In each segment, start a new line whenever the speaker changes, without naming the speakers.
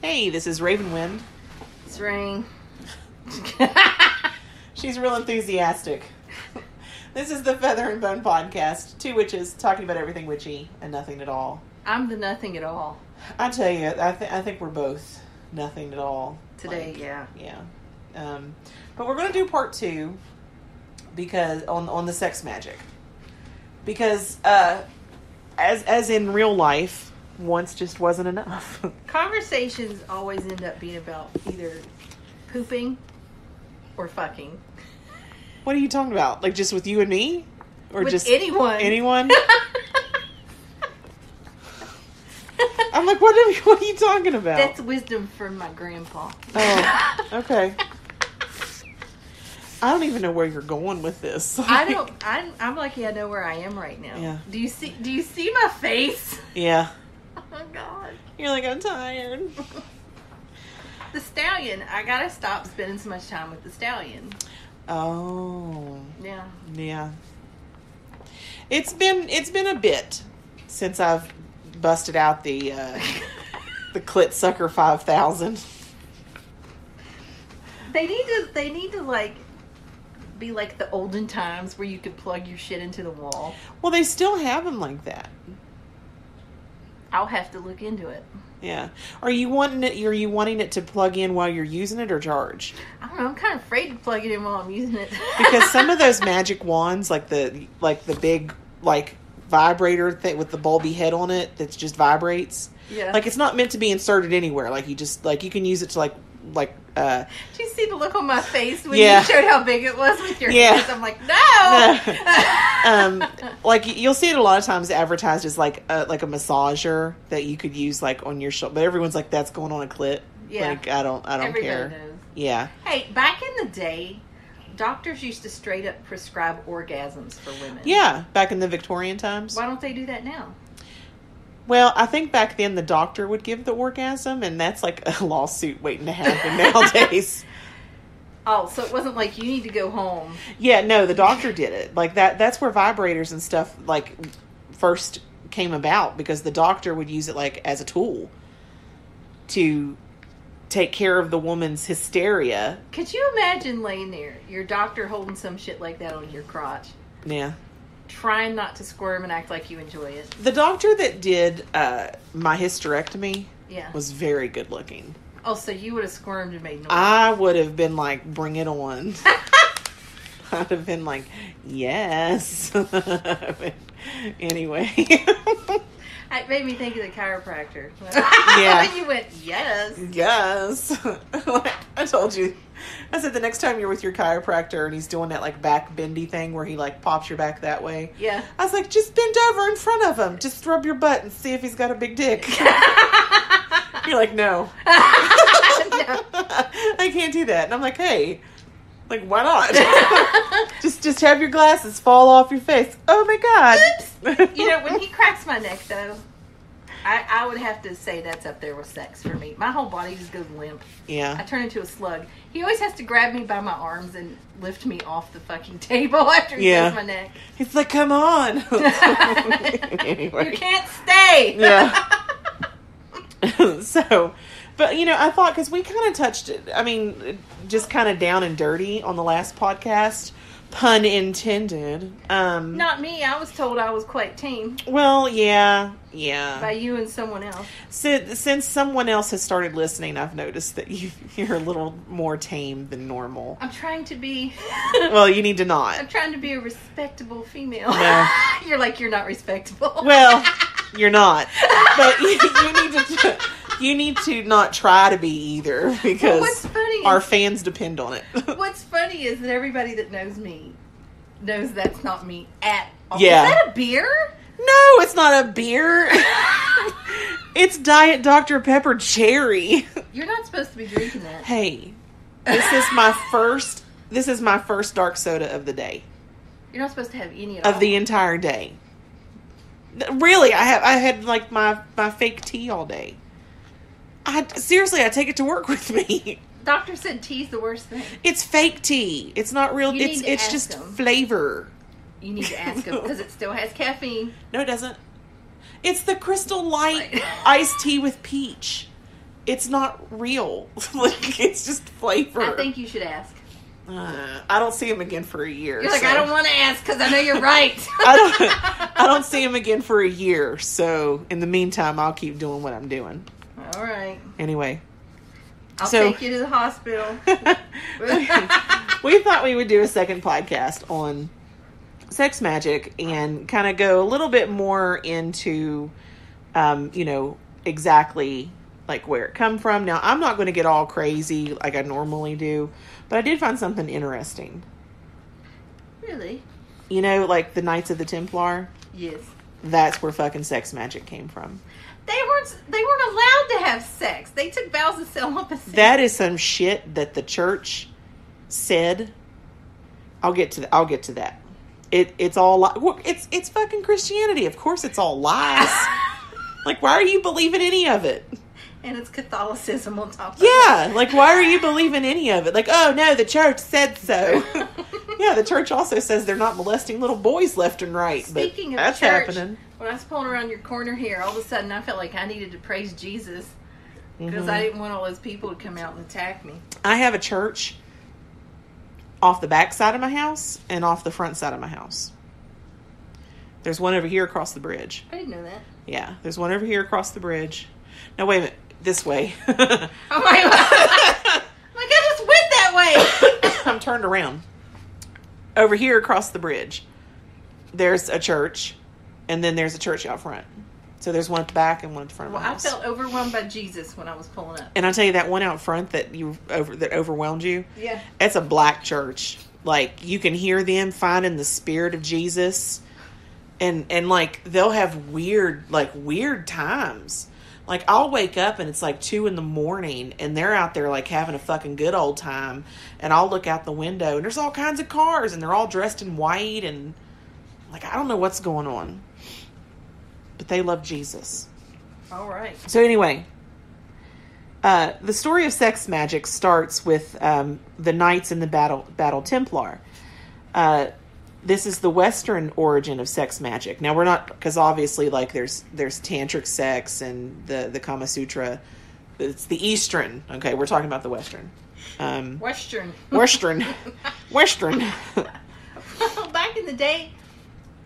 Hey, this is RavenWynd.
It's raining.
She's real enthusiastic. This is the Feather and Bone podcast. Two witches talking about everything witchy and nothing at all.
I'm the nothing at all.
I tell you, I think we're both nothing at all.
Today, yeah.
Yeah. But we're going to do part 2 because on the sex magic. Because as in real life, once just wasn't enough.
Conversations always end up being about either pooping or fucking.
What are you talking about? Like just with you and me? Or
with
just
anyone.
Anyone? I'm like, what are you talking about?
That's wisdom from my grandpa.
Oh, okay. I don't even know where you're going with this.
I'm lucky I know where I am right now.
Yeah.
Do you see my face?
Yeah.
Oh God.
You're like, I'm tired.
The stallion. I gotta stop spending so much time with the stallion.
Oh.
Yeah.
Yeah. It's been a bit since I've busted out the Clit Sucker 5000.
They need to like be like the olden times where you could plug your shit into the wall.
Well, they still have them like that.
I'll have to look into it.
Yeah. Are you wanting it to plug in while you're using it or charge?
I don't know. I'm kind of afraid to plug it in while I'm using it.
Because some of those magic wands, like the big like vibrator thing with the bulby head on it that just vibrates.
Yeah.
Like it's not meant to be inserted anywhere. Like you just you can use it to
Did you see the look on my face when
yeah.
you showed how big it was with your
yeah.
hands? I'm like, no.
Like you'll see it a lot of times advertised as like a massager that you could use like on your shoulder, but everyone's like, that's going on a clit.
Yeah.
Like I don't
Everybody
care.
knows.
Yeah.
Hey, back in the day, doctors used to straight up prescribe orgasms for women.
Yeah, back in the Victorian times.
Why don't they do that now?
Well, I think back then the doctor would give the orgasm, and that's like a lawsuit waiting to happen nowadays.
Oh, so it wasn't like you need to go home.
Yeah, no, the doctor did it. Like that's where vibrators and stuff like first came about, because the doctor would use it like as a tool to take care of the woman's hysteria.
Could you imagine laying there, your doctor holding some shit like that on your crotch?
Yeah.
Trying not to squirm and act like you enjoy it.
The doctor that did my hysterectomy
Yeah.
was very good looking.
Oh, so you would have squirmed and made noise.
I would have been like, bring it on. I'd have been like, yes. Anyway.
It made me think of the chiropractor.
Yeah.
When you went, yes.
Yes. I told you. I said the next time you're with your chiropractor and he's doing that like back bendy thing where he like pops your back that way.
Yeah.
I was like, just bend over in front of him. Just rub your butt and see if he's got a big dick. You're like, no.
No.
I can't do that. And I'm like, hey, like, why not? just have your glasses fall off your face. Oh my God.
Oops. You know, when he cracks my neck though, I would have to say that's up there with sex for me. My whole body just goes limp.
Yeah.
I turn into a slug. He always has to grab me by my arms and lift me off the fucking table after he does my neck.
He's like, come on. Anyway.
You can't stay.
Yeah. So, but I thought, because we kind of touched it, I mean, just kind of down and dirty on the last podcast, pun intended.
Not me. I was told I was quite tame.
Well, yeah.
By you and someone else.
Since someone else has started listening, I've noticed that you're a little more tame than normal.
I'm trying to be...
Well, you need to not.
I'm trying to be a respectable female.
No.
You're like, you're not respectable.
Well, you're not. But you need to not try to be either, because our fans depend on it.
What's funny is that everybody that knows me knows that's not me at all.
Yeah.
Is that a beer?
No, it's not a beer. It's Diet Dr. Pepper Cherry.
You're not supposed to be drinking that.
Hey, this is my first dark soda of the day.
You're not supposed to have any at all.
Of the entire day. Really, I had like my fake tea all day. Seriously, I take it to work with me.
Doctor said tea's the worst thing.
It's fake tea. It's not real. It's just flavor.
You need to ask him, because it still has caffeine.
No, it doesn't. It's the Crystal Light iced tea with peach. it's not real. Like, it's just flavor.
I think you should ask.
I don't see him again for a year.
You're like, I don't want to ask because I know you're right.
I don't see him again for a year. So in the meantime, I'll keep doing what I'm doing.
All right.
Anyway.
I'll take you to the hospital.
We thought we would do a second podcast on sex magic and kind of go a little bit more into, exactly like where it come from. Now, I'm not going to get all crazy like I normally do, but I did find something interesting.
Really?
Like the Knights of the Templar?
Yes.
That's where fucking sex magic came from.
They weren't allowed to have sex. They took vows of celibacy.
That is some shit that the church said. I'll get to that. It's all it's fucking Christianity. Of course it's all lies. Like, why are you believing any of it?
And it's Catholicism on top of
it. Like, why are you believing any of it? Like, oh no, the church said so. Yeah, the church also says they're not molesting little boys left and right.
Speaking
but
of
that's
church,
happening.
When I was pulling around your corner here, all of a sudden I felt like I needed to praise Jesus because I didn't want all those people to come out and attack me.
I have a church off the back side of my house and off the front side of my house. There's one over here across the bridge.
I didn't know that.
Yeah, there's one over here across the bridge. No, wait a minute. This way.
Oh my God. I just went that way.
I'm turned around. Over here across the bridge, there's a church, and then there's a church out front. So there's one at the back and one at the front of my house.
I felt overwhelmed by Jesus when I was pulling up.
And I'll tell you, that one out front that overwhelmed you,
yeah,
it's a black church. Like, you can hear them finding the spirit of Jesus, and like they'll have weird times. Like, I'll wake up and it's like 2 a.m. and they're out there like having a fucking good old time. And I'll look out the window and there's all kinds of cars and they're all dressed in white and like, I don't know what's going on. But they love Jesus.
All right.
So anyway, the story of sex magic starts with the Knights in the Battle Templar. This is the Western origin of sex magic. Now, we're not, because obviously, like, there's tantric sex and the Kama Sutra. It's the Eastern. Okay, we're talking about the Western.
Western. Back in the day,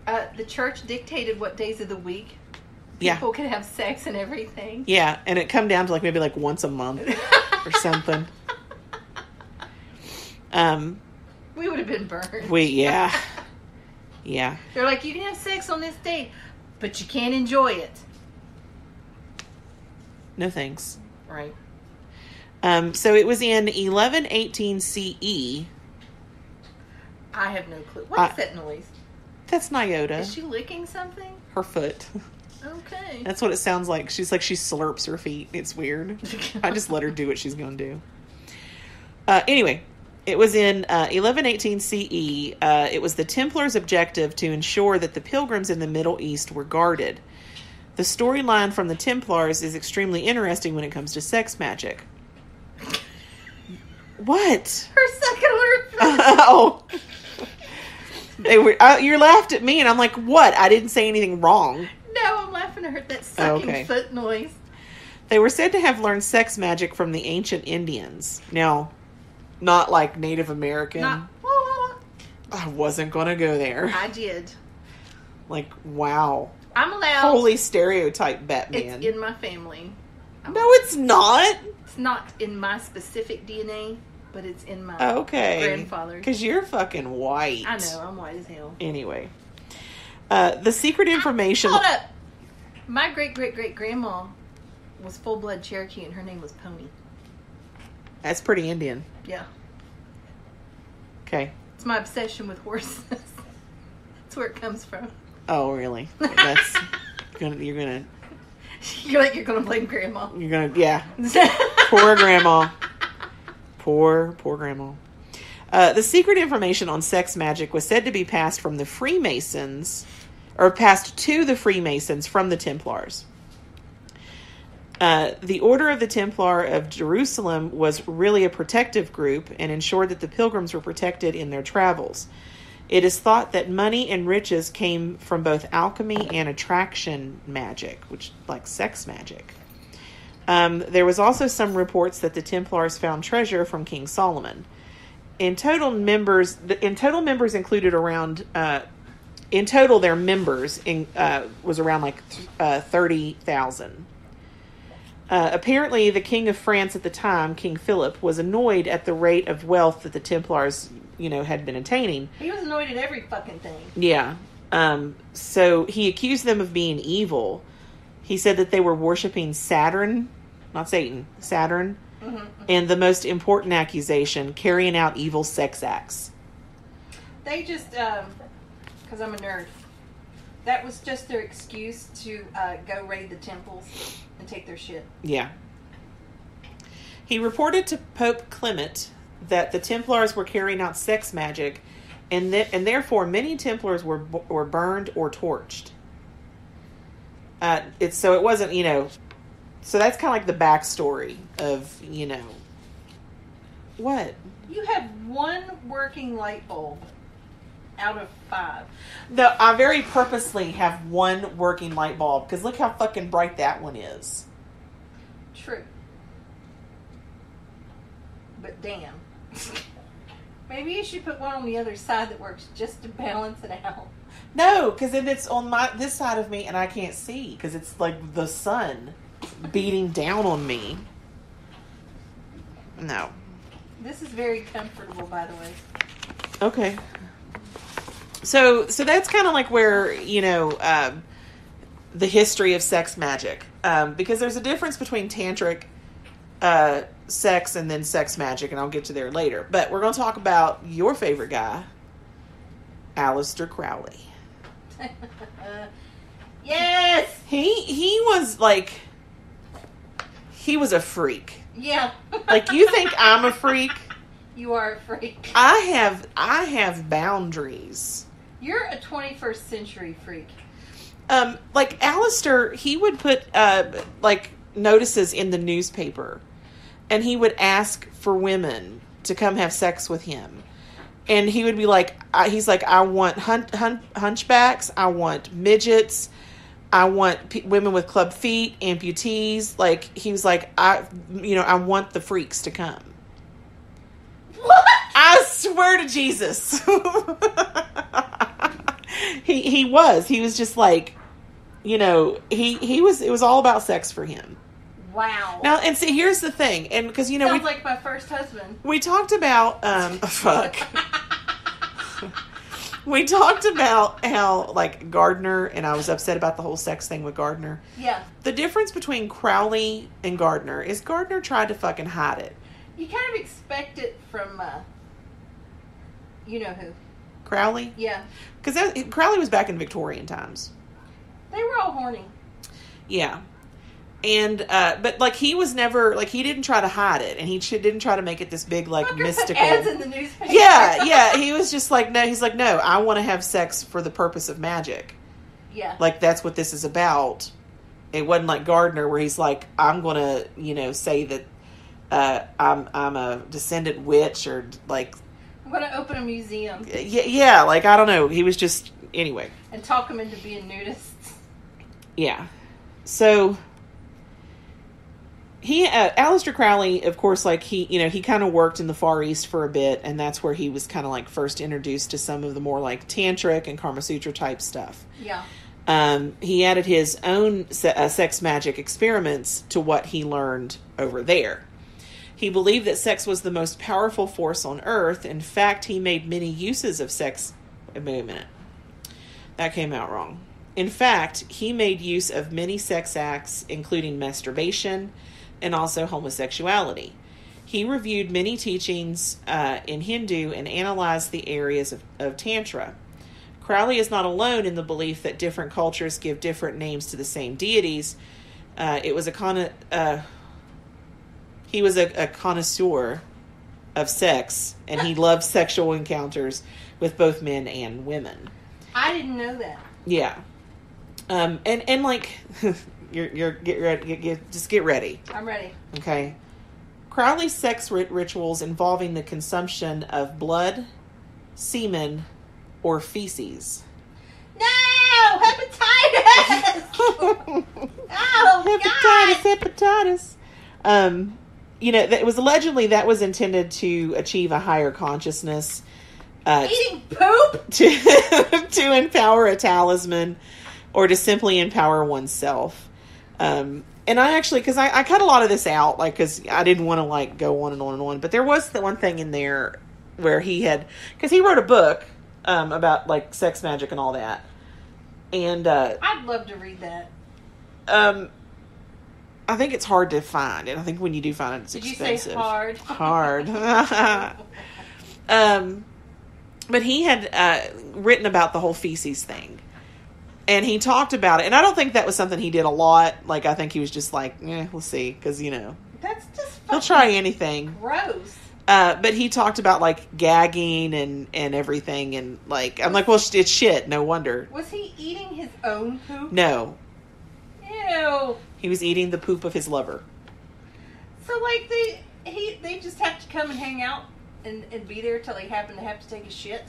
the church dictated what days of the week people could have sex and everything.
Yeah, and it come down to maybe once a month or something.
We would have been burned.
Yeah.
They're like, you can have sex on this day, but you can't enjoy it.
No thanks.
Right.
So it was in 1118 CE.
I have no clue. What is that noise?
That's Nyota.
Is she licking something?
Her foot.
Okay.
That's what it sounds like. She slurps her feet. It's weird. I just let her do what she's going to do. Anyway. It was in 1118 CE. It was the Templars' objective to ensure that the pilgrims in the Middle East were guarded. The storyline from the Templars is extremely interesting when it comes to sex magic. What?
Her second order.
Oh. They were. You laughed at me, and I'm like, what? I didn't say anything wrong.
No, I'm laughing at that sucking foot noise.
They were said to have learned sex magic from the ancient Indians. Now, not like Native American. I wasn't going to go there.
I did.
Like, wow.
I'm allowed.
Holy stereotype, Batman.
It's in my family.
No, it's not.
It's not in my specific DNA, but it's in my grandfather's.
Because you're fucking white.
I know, I'm white as hell.
Anyway. The secret information...
Hold up. My great-great-great-grandma was full-blood Cherokee, and her name was Pony.
That's pretty Indian.
Yeah.
Okay.
It's my obsession with horses. That's where it comes from.
Oh, really? That's... You're gonna...
You're gonna blame Grandma.
You're gonna... Yeah. Poor Grandma. Poor Grandma. The secret information on sex magic was said to be passed from the Freemasons... Or passed to the Freemasons from the Templars. The Order of the Templar of Jerusalem was really a protective group and ensured that the pilgrims were protected in their travels. It is thought that money and riches came from both alchemy and attraction magic, which like sex magic. There was also some reports that the Templars found treasure from King Solomon. In total, members included around. In total, their members was around like 30,000. Apparently, the King of France at the time, King Philip, was annoyed at the rate of wealth that the Templars, had been attaining.
He was annoyed at every fucking thing.
Yeah. So he accused them of being evil. He said that they were worshiping Saturn, not Satan, Saturn. Mm-hmm. And the most important accusation, carrying out evil sex acts.
They just, because I'm a nerd, that was just their excuse to go raid the temples and take their shit.
Yeah. He reported to Pope Clement that the Templars were carrying out sex magic, and therefore many Templars were burned or torched. It wasn't, so that's kind of like the backstory of, what?
You have one working light bulb out of 5.
No, I very purposely have one working light bulb, because look how fucking bright that one is.
True. But damn. Maybe you should put one on the other side that works just to balance it out.
No, because then it's on this side of me and I can't see, because it's like the sun beating down on me. No.
This is very comfortable, by the way.
Okay. So that's kind of like where, the history of sex magic. Because there's a difference between tantric sex and then sex magic, and I'll get to there later. But we're going to talk about your favorite guy, Aleister Crowley.
Yes!
He was like... He was a freak.
Yeah.
Like, you think I'm a freak?
You are a freak.
I have boundaries.
You're a 21st century freak.
Like Aleister, he would put notices in the newspaper, and he would ask for women to come have sex with him, and he would be like, I want hunchbacks, I want midgets, I want women with club feet, amputees. Like, he was like, I want the freaks to come.
What?
I swear to Jesus. He was just like, it was all about sex for him.
Wow.
Now, and see, here's the thing, and because,
sounds like my first husband.
We talked about, fuck. We talked about how, like, Gardner, and I was upset about the whole sex thing with Gardner.
Yeah.
The difference between Crowley and Gardner is Gardner tried to fucking hide it.
You kind of expect it from, you know who.
Crowley?
Yeah.
Because Crowley was back in Victorian times.
They were all horny.
Yeah. And, but, like, he was never, like, he didn't try to hide it, and he didn't try to make it this big, like, mystical.
Put ads in the newspaper.
Yeah, he was just like, no, I want to have sex for the purpose of magic.
Yeah.
Like, that's what this is about. It wasn't like Gardner, where he's like, I'm going to, say that I'm a descendant witch, or, like...
I'm going to open a museum.
Yeah, like, I don't know. He was just, anyway.
And talk him into being nudists.
Yeah. So... Aleister Crowley, of course, like, he kind of worked in the Far East for a bit, and that's where he was kind of, like, first introduced to some of the more, like, tantric and Kama Sutra type stuff.
Yeah.
He added his own sex magic experiments to what he learned over there. He believed that sex was the most powerful force on earth. In fact, he made many uses of sex. Wait a minute. That came out wrong. In fact, he made use of many sex acts, including masturbation and also homosexuality. He reviewed many teachings in Hindu and analyzed the areas of Tantra. Crowley is not alone in the belief that different cultures give different names to the same deities. He was a connoisseur of sex, and he loved sexual encounters with both men and women.
I didn't know that.
Yeah. And like, get ready. Just get ready.
I'm ready.
Okay. Crowley's sex rituals involving the consumption of blood, semen, or feces.
No! Hepatitis! Oh,
hepatitis. It was allegedly that was intended to achieve a higher consciousness.
Eating poop?
To empower a talisman or to simply empower oneself. And I actually, because I cut a lot of this out, like, because I didn't want to, like, go on and on and on. But there was the one thing in there where because he wrote a book about, like, sex magic and all that. And
I'd love to read that.
I think it's hard to find. And I think when you do find it, it's expensive.
Did you say hard?
Hard. But he had written about the whole feces thing. And he talked about it. And I don't think that was something he did a lot. Like, I think he was just like, we'll see. Because,
That's just
he'll try anything.
Gross.
But he talked about, like, gagging and everything. And, like, I'm like, well, it's shit. No wonder.
Was he eating his own poop?
No.
Ew.
He was eating the poop of his lover.
So, like, they just have to come and hang out and be there till they happen to have to take a shit?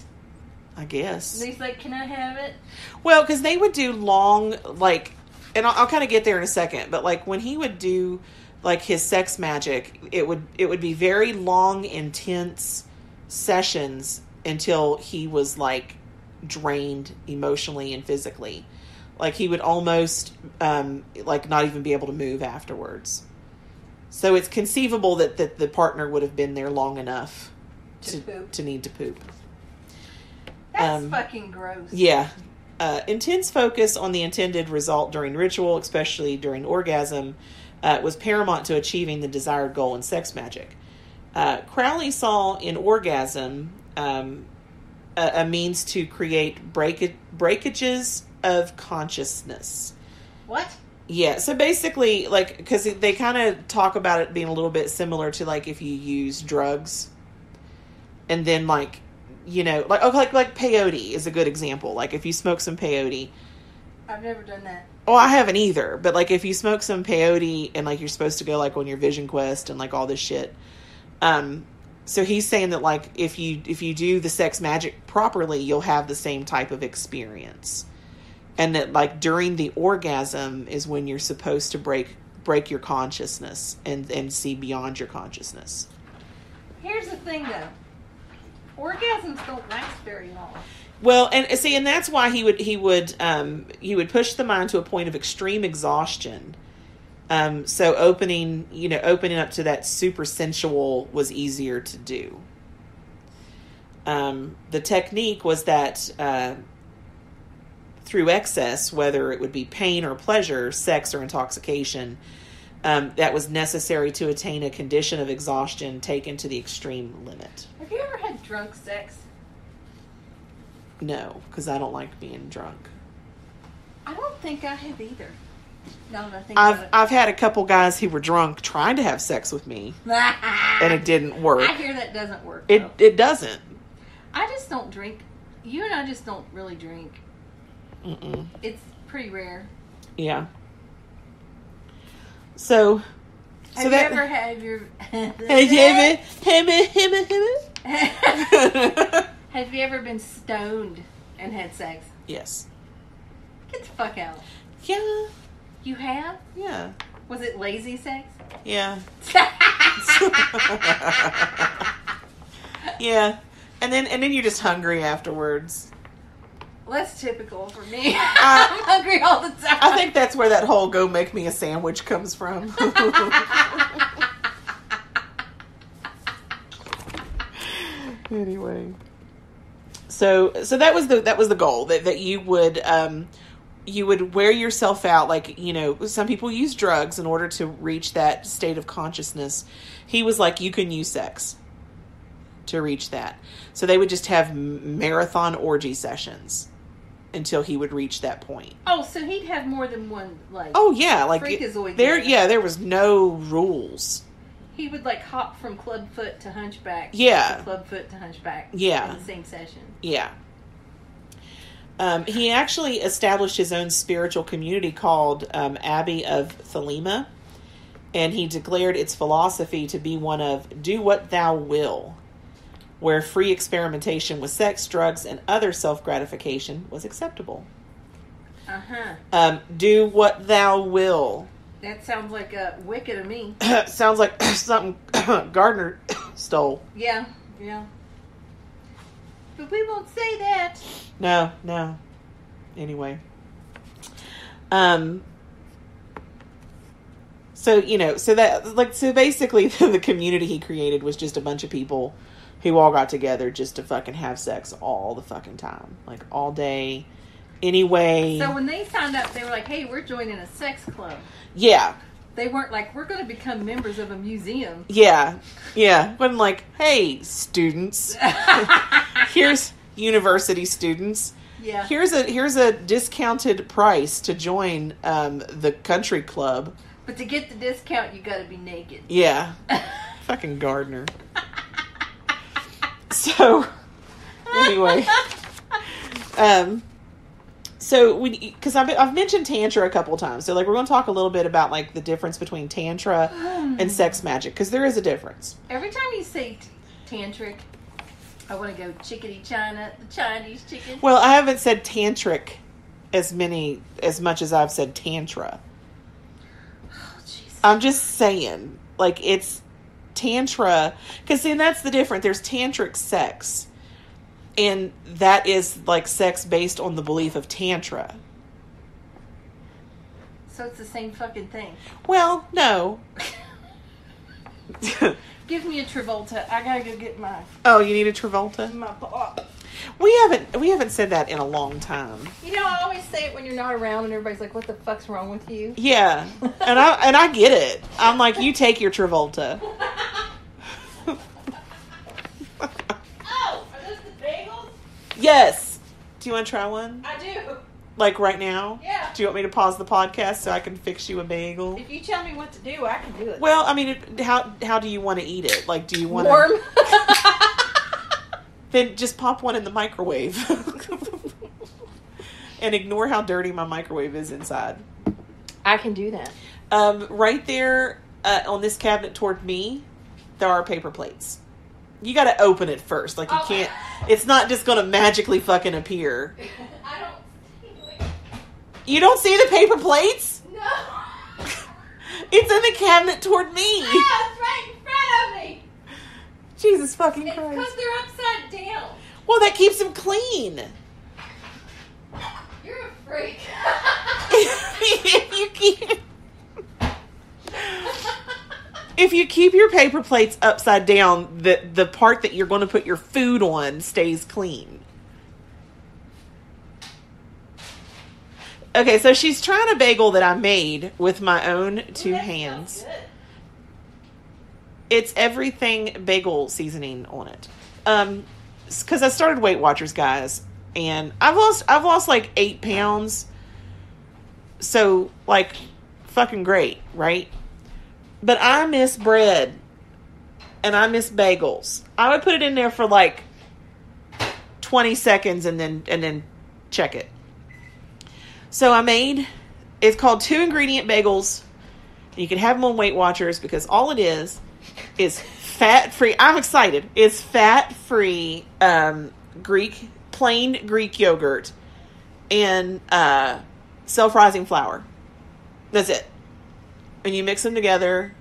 I guess.
And he's like, can I have it?
Well, because they would do long, like, and I'll kind of get there in a second, but, like, when he would do, like, his sex magic, it would be very long, intense sessions until he was, like, drained emotionally and physically. Like, he would almost, like, not even be able to move afterwards. So it's conceivable that the partner would have been there long enough to need to poop.
That's fucking gross.
Yeah. Intense focus on the intended result during ritual, especially during orgasm, was paramount to achieving the desired goal in sex magic. Crowley saw in orgasm a means to create breakages of consciousness.
What?
Yeah, so basically, like, because they kind of talk about it being a little bit similar to, like, if you use drugs, and then, like, like peyote is a good example. Like, if you smoke some peyote.
I've never done that.
Oh, I haven't either. But, like, if you smoke some peyote and, like, you're supposed to go, like, on your vision quest and, like, all this shit. So he's saying that, like, if you do the sex magic properly, you'll have the same type of experience. And that, like, during the orgasm is when you're supposed to break your consciousness and see beyond your consciousness.
Here's the thing, though. Orgasms don't last very long.
Well, and that's why he would push the mind to a point of extreme exhaustion. So opening up to that super sensual was easier to do. The technique was that through excess, whether it would be pain or pleasure, sex or intoxication, that was necessary to attain a condition of exhaustion taken to the extreme limit.
Have you ever had drunk sex?
No, because I don't like being drunk.
I don't think I have either. No, I think
I've had a couple guys who were drunk trying to have sex with me, and it didn't work.
I hear that doesn't work.
It doesn't.
I just don't drink. You and I just don't really drink.
Mm-mm.
It's pretty rare.
Yeah. So
Have you ever had your... Have you ever been stoned and had sex?
Yes.
Get the fuck out.
Yeah.
You have?
Yeah.
Was it lazy sex?
Yeah. Yeah. And then you're just hungry afterwards.
Well, that's typical for me. I'm hungry all the time.
I think that's where that whole "go make me a sandwich" comes from. Anyway, so that was the goal that you would wear yourself out. Like, some people use drugs in order to reach that state of consciousness. He was like, you can use sex to reach that. So they would just have marathon orgy sessions until he would reach that point.
Oh, so he'd have more than one, like...
Oh, yeah. Like,
freakazoid.
there was no rules.
He would, like, hop from clubfoot to hunchback.
Yeah.
To clubfoot to hunchback.
Yeah.
In the same session.
Yeah. He actually established his own spiritual community called Abbey of Thelema, and he declared its philosophy to be one of do what thou will, where free experimentation with sex, drugs, and other self-gratification was acceptable. Do what thou will.
That sounds like a Wicked to me.
Sounds like something Gardner stole.
Yeah. But we won't say that.
No. Anyway. So, so basically the community he created was just a bunch of people who all got together just to fucking have sex all the fucking time. Like, all day, anyway.
So when they signed up, they were like, hey, we're joining a sex club.
Yeah.
They weren't like, we're going to become members of a museum.
Yeah. Wasn't like, hey, students. Here's university students.
Yeah.
Here's a discounted price to join the country club.
But to get the discount, you got to be naked.
Yeah. Fucking Gardner. So, anyway. So, because I've mentioned Tantra a couple times. So, like, we're going to talk a little bit about, like, the difference between Tantra and sex magic. Because there is a difference.
Every time you say tantric, I want to go chickadee China, the Chinese chicken.
Well, I haven't said tantric as much as I've said tantra.
Oh, Jesus.
I'm just saying, like, it's Tantra. Because, see, that's the difference. There's tantric sex. And that is, like, sex based on the belief of Tantra.
So it's the same fucking thing.
Well, no.
Give me a Travolta. I gotta go get my...
Oh, you need a Travolta?
My pop.
We haven't said that in a long time.
You know, I always say it when you're not around and everybody's like, what the fuck's wrong with you?
Yeah. And I get it. I'm like, you take your Travolta.
Oh, are those the bagels?
Yes. Do you want to try one?
I do.
Like right now?
Yeah.
Do you want me to pause the podcast so I can fix you a bagel?
If you tell me what to do, I can do it.
Well, I mean, how do you want to eat it? Like, do you want
warm?
Then just pop one in the microwave. And ignore how dirty my microwave is inside.
I can do that.
Right there on this cabinet toward me, there are paper plates. You got to open it first. Like, you can't... It's not just going to magically fucking appear.
I don't see it.
You don't see the paper plates?
No.
It's in the cabinet toward me.
Yeah, it's right in front of me.
Jesus fucking
It's
Christ.
because they're upside down.
Well, that keeps them clean.
You're a freak.
If you keep your paper plates upside down, the part that you're going to put your food on stays clean. Okay, so she's trying a bagel that I made with my own two hands. It's everything bagel seasoning on it. Because I started Weight Watchers, guys, and I've lost like 8 pounds. So, like, fucking great, right? But I miss bread, and I miss bagels. I would put it in there for like 20 seconds and then check it. So I made, it's called 2-ingredient bagels. You can have them on Weight Watchers because all it is fat-free. I'm excited. It's fat-free plain Greek yogurt and self-rising flour. That's it. And you mix them together.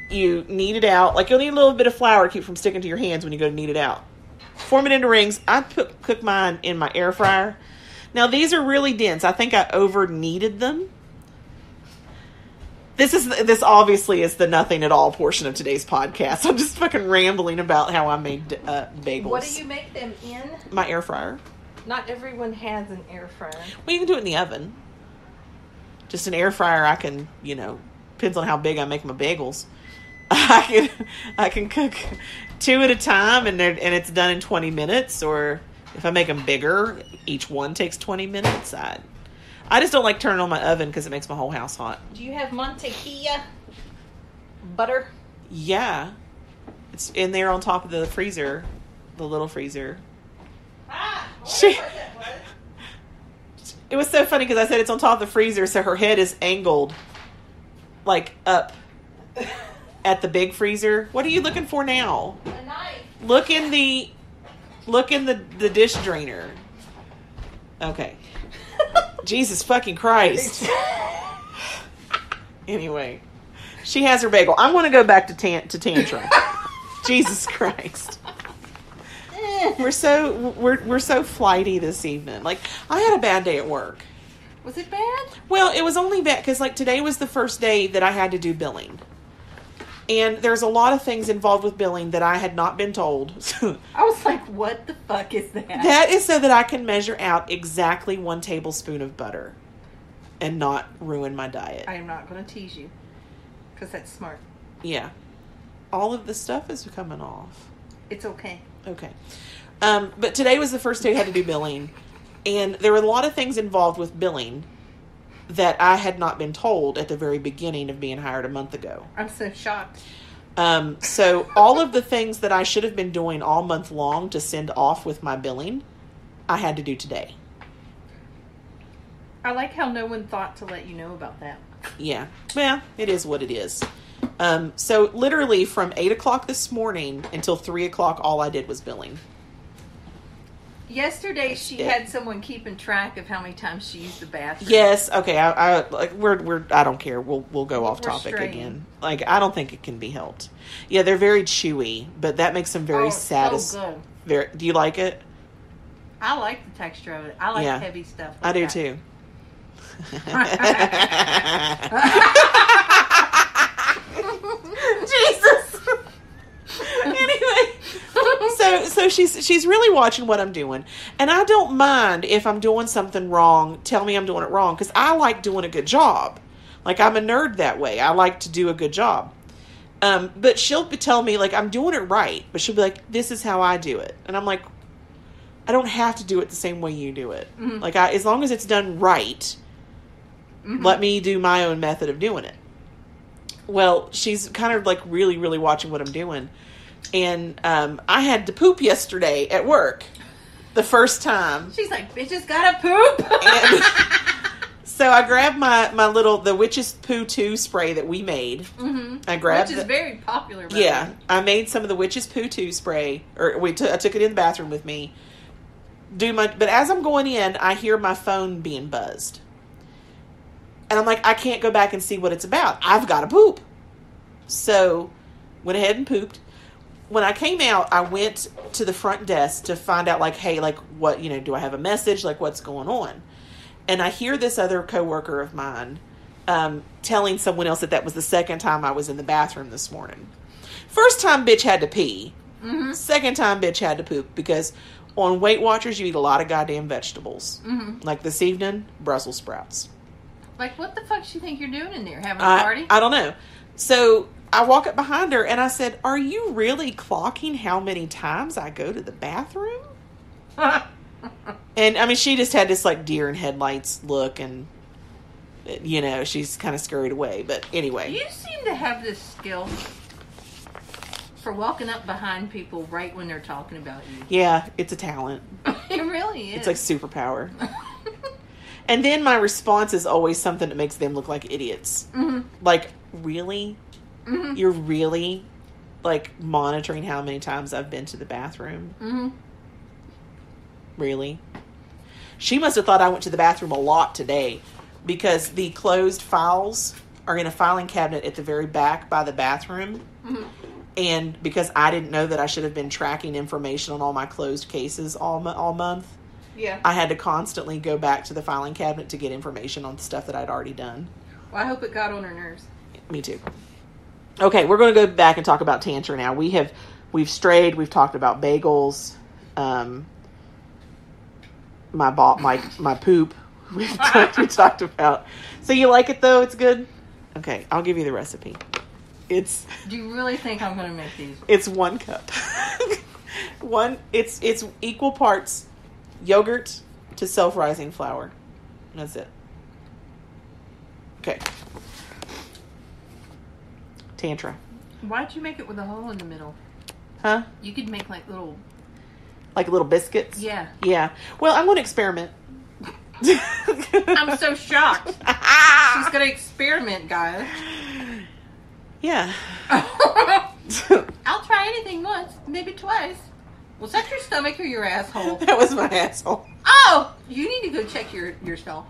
You knead it out. Like, you'll need a little bit of flour to keep from sticking to your hands when you go to knead it out. Form it into rings. I cook mine in my air fryer. Now, these are really dense. I think I over-kneaded them. This obviously is the nothing at all portion of today's podcast. I'm just fucking rambling about how I made bagels.
What do you make them in?
My air fryer.
Not everyone has an air fryer.
Well, you can do it in the oven. Just an air fryer, I can, depends on how big I make my bagels. I can cook 2 at a time, and it's done in 20 minutes. Or if I make them bigger, each one takes 20 minutes. I just don't like turning on my oven because it makes my whole house hot.
Do you have mantequilla butter?
Yeah, it's in there on top of the freezer, the little freezer. It was so funny because I said it's on top of the freezer, so her head is angled, like, up at the big freezer. What are you looking for now?
A knife.
Look in the dish drainer. Okay. Jesus fucking Christ. Anyway, she has her bagel. I want to go back to tantrum. Jesus Christ. We're so flighty this evening. Like, I had a bad day at work.
Was it bad?
Well, it was only bad because, like, today was the first day that I had to do billing. And there's a lot of things involved with billing that I had not been told.
I was like, what the fuck is that?
That is so that I can measure out exactly 1 tablespoon of butter and not ruin my diet.
I am not going to tease you because that's smart.
Yeah. All of the stuff is coming off.
It's okay.
Okay. But today was the first day I had to do billing. And there were a lot of things involved with billing that I had not been told at the very beginning of being hired a month ago.
I'm so shocked.
So all of the things that I should have been doing all month long to send off with my billing, I had to do today.
I like how no one thought to let you know about that.
Yeah. Well, it is what it is. So literally from 8 o'clock this morning until 3 o'clock, all I did was billing.
Yesterday, she had someone keeping track of how many times she used the bathroom.
Yes. Okay. I don't care. We'll go off topic again. Like, I don't think it can be helped. Yeah, they're very chewy, but that makes them very
satisfying.
So good. Do you like it?
I like the texture of it. I like heavy stuff.
I do too. Jesus. Anyway, so she's really watching what I'm doing, and I don't mind if I'm doing something wrong. Tell me I'm doing it wrong, because I like doing a good job. Like, I'm a nerd that way. I like to do a good job. But she'll tell me, like, I'm doing it right, but she'll be like, this is how I do it, and I'm like, I don't have to do it the same way you do it. Mm-hmm. Like, as long as it's done right, let me do my own method of doing it. Well, she's kind of like really, really watching what I'm doing. And I had to poop yesterday at work. The first time.
She's like, bitches gotta poop.
And so I grabbed the witch's poo 2 spray that we made. Mm-hmm.
Which is very popular.
Yeah. I made some of the witch's poo 2 spray. I took it in the bathroom with me. But as I'm going in, I hear my phone being buzzed. And I'm like, I can't go back and see what it's about. I've got to poop. So, went ahead and pooped. When I came out, I went to the front desk to find out, like, hey, like, what, do I have a message? Like, what's going on? And I hear this other coworker of mine telling someone else that was the second time I was in the bathroom this morning. First time, bitch had to pee. Mm-hmm. Second time, bitch had to poop. Because on Weight Watchers, you eat a lot of goddamn vegetables. Mm-hmm. Like this evening, Brussels sprouts.
Like, what the fuck do you think you're doing in there? Having a party?
I don't know. So I walk up behind her and I said, are you really clocking how many times I go to the bathroom? And I mean, she just had this like deer in headlights look, and she's kind of scurried away. But anyway.
You seem to have this skill for walking up behind people right when they're talking about you.
Yeah, it's a talent.
It really is.
It's like superpower. And then my response is always something that makes them look like idiots. Mm-hmm. Like, really? Mm-hmm. You're really, like, monitoring how many times I've been to the bathroom? Mm-hmm. Really? She must have thought I went to the bathroom a lot today, because the closed files are in a filing cabinet at the very back by the bathroom. Mm-hmm. And because I didn't know that I should have been tracking information on all my closed cases all month.
Yeah.
I had to constantly go back to the filing cabinet to get information on stuff that I'd already done.
Well, I hope it got on her nerves.
Me too. Okay, we're going to go back and talk about Tantra now. We've strayed. We've talked about bagels. My poop. We talked about. So you like it though? It's good? Okay, I'll give you the recipe.
Do you really think I'm going to make these?
It's 1 cup. It's equal parts yogurt to self-rising flour. That's it. Okay. Tantra.
Why'd you make it with a hole in the middle?
Huh?
You could make like little
biscuits?
Yeah.
Yeah. Well, I'm going to experiment.
I'm so shocked. She's going to experiment, guys.
Yeah.
I'll try anything once, maybe twice. Was that your stomach or your asshole?
That was my asshole.
Oh! You need to go check yourself.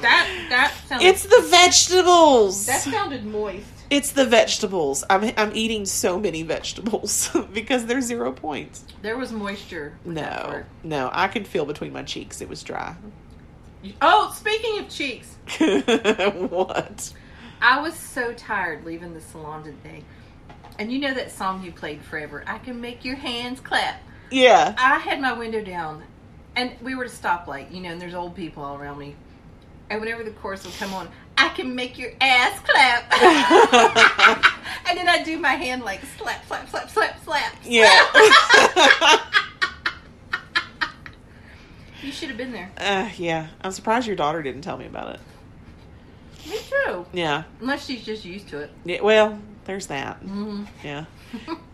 That sounded...
It's the vegetables.
That sounded moist.
It's the vegetables. I'm eating so many vegetables because they're 0 points.
There was moisture.
No, I could feel between my cheeks. It was dry.
Oh, speaking of cheeks.
What?
I was so tired leaving the salon today. And you know that song you played forever, I Can Make Your Hands Clap.
Yeah.
I had my window down, and we were at a stoplight, and there's old people all around me. And whenever the chorus would come on, I can make your ass clap. And then I do my hand like slap, slap, slap, slap, slap.
Yeah.
You should have been there.
Yeah. I'm surprised your daughter didn't tell me about it.
Me too.
Yeah.
Unless she's just used to it.
Yeah, well, there's that.
Mm-hmm.
Yeah.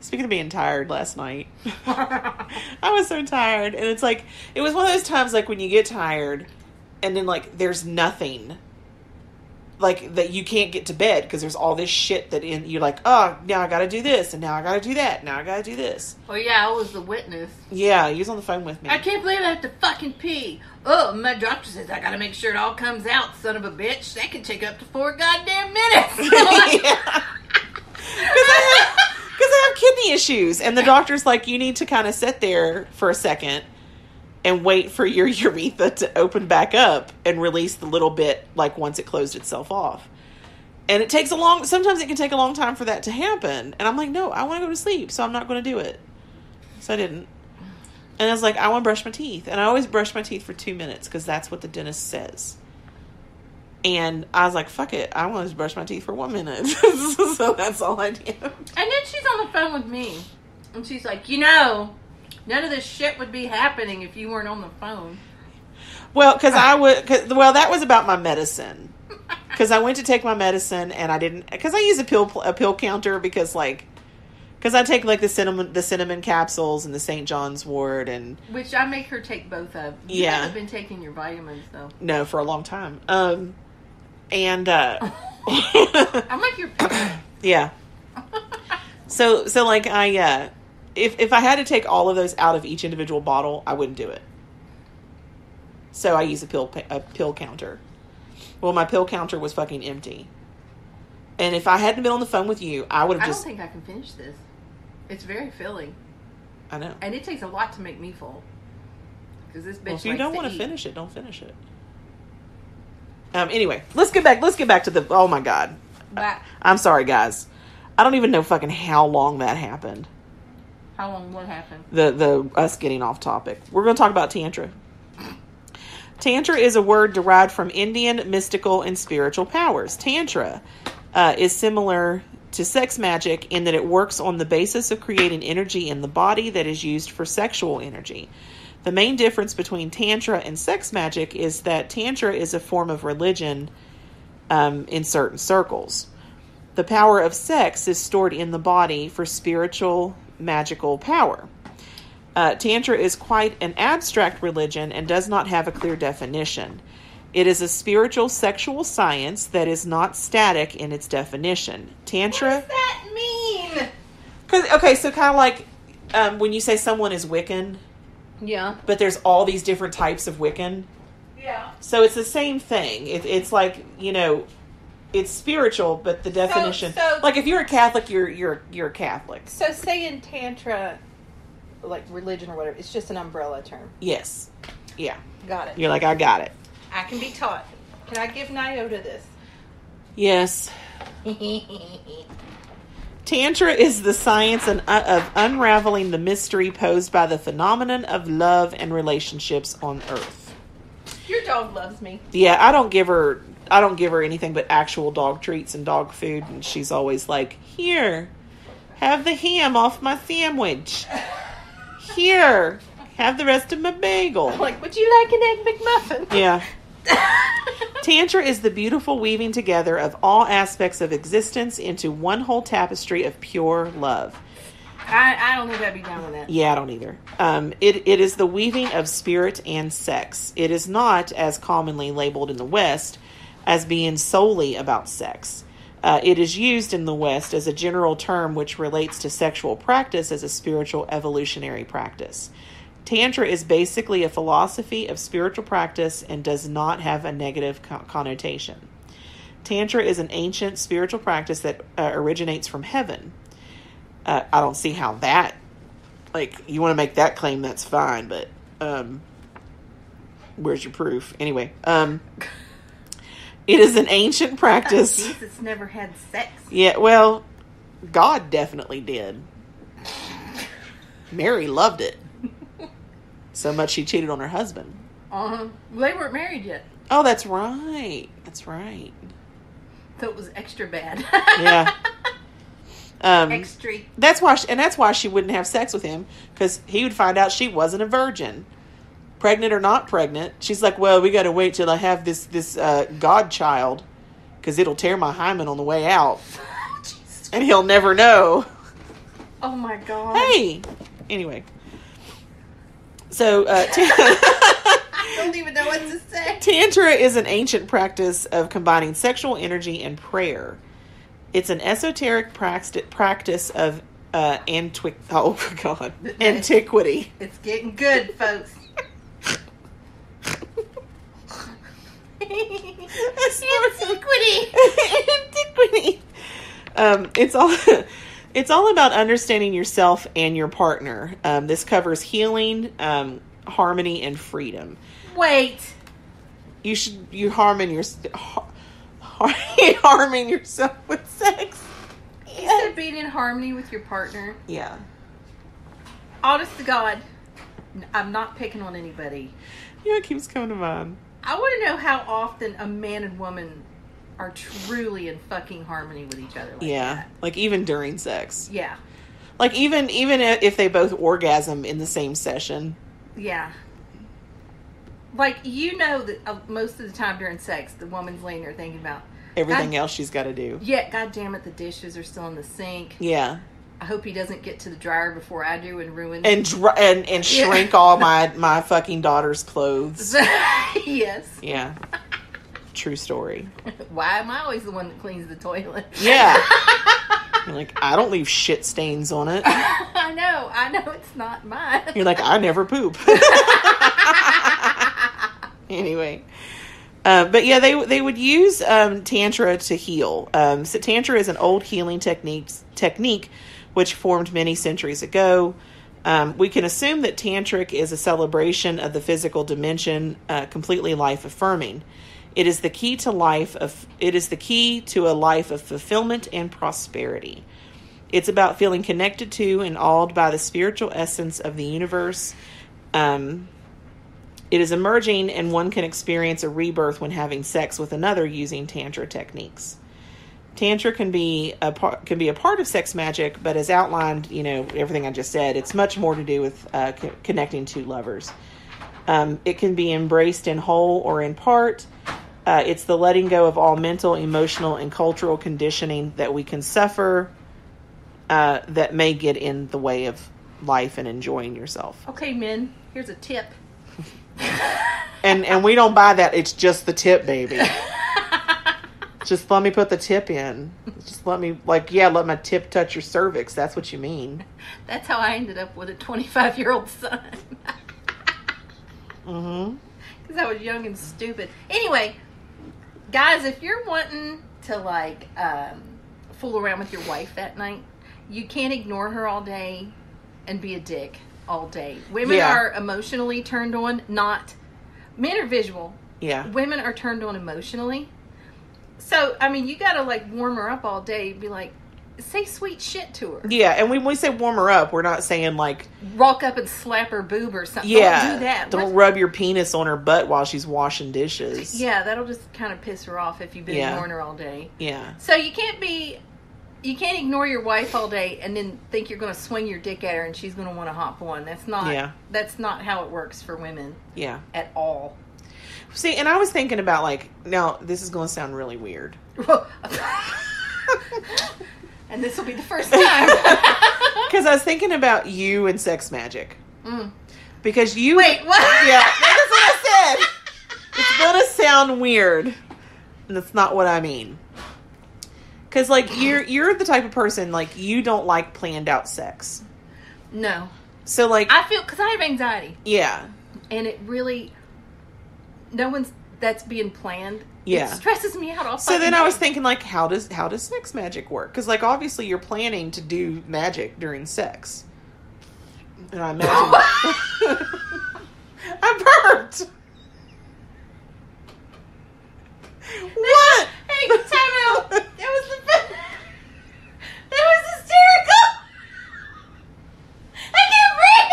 Speaking of being tired last night, I was so tired. And it's like, it was one of those times like when you get tired and then like there's nothing like that you can't get to bed because there's all this shit that you're like, oh, now I got to do this and now I got to do that. Now I got to do this.
Oh yeah, I was the witness.
Yeah, he was on the phone with me.
I can't believe I have to fucking pee. Oh, my doctor says I got to make sure it all comes out, son of a bitch. That can take up to 4 goddamn minutes.
Yeah. Because I have kidney issues. And the doctor's like, you need to kind of sit there for a second and wait for your urethra to open back up and release the little bit, like once it closed itself off. And it takes sometimes it can take a long time for that to happen. And I'm like, no, I want to go to sleep, so I'm not going to do it. So I didn't. And I was like, I want to brush my teeth. And I always brush my teeth for 2 minutes because that's what the dentist says. And I was like, fuck it. I want to brush my teeth for 1 minute. So that's all I do.
And then she's on the phone with me. And she's like, none of this shit would be happening if you weren't on the phone.
Well, that was about my medicine. Because I went to take my medicine and I didn't, because I use a pill counter because I take like the cinnamon capsules and the St. John's wort and.
Which I make her take both of. You haven't been taking your vitamins though.
No, for a long time. I'm
like your parent.
Yeah. So like if I had to take all of those out of each individual bottle, I wouldn't do it. So I use a pill counter. Well, my pill counter was fucking empty. And if I hadn't been on the phone with you, I would have just...
I don't think I can finish this. It's very filling.
I know.
And it takes a lot to make me full. Because this bitch
if you don't want to
eat.
finish it, don't finish it. Anyway, let's get back to the... Oh my God. I'm sorry, guys. I don't even know fucking how long that happened.
How long? What happened?
The us getting off topic. We're going to talk about Tantra. Tantra is a word derived from Indian mystical and spiritual powers. Tantra is similar to sex magic in that it works on the basis of creating energy in the body that is used for sexual energy. The main difference between Tantra and sex magic is that Tantra is a form of religion in certain circles. The power of sex is stored in the body for spiritual, magical power. Tantra is quite an abstract religion and does not have a clear definition. It is a spiritual sexual science that is not static in its definition. Tantra...
What does that mean?
So kind of like when you say someone is Wiccan...
Yeah.
But there's all these different types of Wiccan.
Yeah.
So it's the same thing. It's like, it's spiritual, but the definition...
So,
like, if you're a Catholic, you're a Catholic.
So saying Tantra, like religion or whatever, it's just an umbrella term.
Yes. Yeah.
Got it.
You're like, I got it.
I can be taught. Can I give Nyota this?
Yes. Tantra is the science of unraveling the mystery posed by the phenomenon of love and relationships on Earth.
Your dog loves me.
Yeah, I don't give her anything but actual dog treats and dog food, and she's always like, "Here, have the ham off my sandwich. Here, have the rest of my bagel."
I'm like, would you like an Egg McMuffin?
Yeah. Tantra is the beautiful weaving together of all aspects of existence into one whole tapestry of pure love.
I don't think I'd be down with that.
Yeah, I don't either. It is the weaving of spirit and sex. It is not, as commonly labeled in the West, as being solely about sex. It is used in the West as a general term which relates to sexual practice as a spiritual evolutionary practice. Tantra is basically a philosophy of spiritual practice and does not have a negative connotation. Tantra is an ancient spiritual practice that originates from heaven. I don't see how that, like, you want to make that claim, that's fine, but where's your proof? Anyway, it is an ancient practice.
Jesus never had sex.
Yeah, well, God definitely did. Mary loved it. So much she cheated on her husband.
Well, they weren't married yet.
Oh, that's right. That's right.
So it was extra bad.
Yeah.
Extra.
That's why she wouldn't have sex with him, because he would find out she wasn't a virgin, pregnant or not pregnant. She's like, well, we got to wait till I have this godchild, because it'll tear my hymen on the way out, and he'll never know.
Oh my God.
Hey. Anyway. So,
I don't even know what to say.
Tantra is an ancient practice of combining sexual energy and prayer. It's an esoteric practice of antiquity.
It's getting good, folks.
Antiquity. It's all about understanding yourself and your partner. This covers healing, harmony, and freedom.
Wait.
You harming yourself with sex.
You said being in harmony with your partner.
Yeah.
Honest to God, I'm not picking on anybody.
You know, it keeps coming to mind.
I want to know how often a man and woman are truly in fucking harmony with each other. That.
Like even during sex.
Yeah.
Like even if they both orgasm in the same session.
Yeah. Like, you know that most of the time during sex, the woman's laying there thinking about
everything else she's got to do.
Yeah, God damn it, the dishes are still in the sink.
Yeah.
I hope he doesn't get to the dryer before I do and ruin
and shrink all my fucking daughter's clothes.
Yes.
Yeah. True story.
Why am I always the one that cleans the toilet?
Yeah. You're like, I don't leave shit stains on it.
I know it's not mine.
You're like, I never poop. Anyway. But yeah, they would use Tantra to heal. So Tantra is an old healing technique which formed many centuries ago. We can assume that Tantric is a celebration of the physical dimension, completely life affirming. It is the key to a life of fulfillment and prosperity. It's about feeling connected to and awed by the spiritual essence of the universe. It is emerging, and one can experience a rebirth when having sex with another using Tantra techniques. Tantra can be a part of sex magic, but as outlined, everything I just said, it's much more to do with connecting two lovers. It can be embraced in whole or in part. It's the letting go of all mental, emotional, and cultural conditioning that we can suffer that may get in the way of life and enjoying yourself.
Okay, men, here's a tip.
And we don't buy that. It's just the tip, baby. Just let me put the tip in. Just let me, let my tip touch your cervix. That's what you mean.
That's how I ended up with a 25-year-old son.
Mm-hmm.
Because I was young and stupid. Anyway, guys, if you're wanting to, fool around with your wife at night, you can't ignore her all day and be a dick all day. Women are emotionally turned on, men are visual.
Yeah.
Women are turned on emotionally. So, you gotta, warm her up all day and be like, say sweet shit to her.
Yeah, and when we say warm her up, we're not saying,
walk up and slap her boob or something.
Yeah.
Don't do that.
Don't rub your penis on her butt while she's washing dishes.
Yeah, that'll just kind of piss her off if you've been ignoring her all day.
Yeah.
So, you can't ignore your wife all day and then think you're going to swing your dick at her and she's going to want to hop on. That's not how it works for women. Yeah. At all.
See, and I was thinking about now this is going to sound really weird.
And this will be the first time.
Because I was thinking about you and sex magic. Because you...
Wait, what?
Yeah, that's what I said. It's going to sound weird. And that's not what I mean. Because, you're the type of person, you don't like planned out sex.
No.
So, like...
I feel... Because I have anxiety.
Yeah.
And it really... No one's... That's being planned.
Yeah.
It stresses me out all
So then I was thinking, like, how does sex magic work? Because, like, obviously you're planning to do magic during sex. And I imagine... I burped! What?
Hey, time out! That was hysterical! I can't breathe!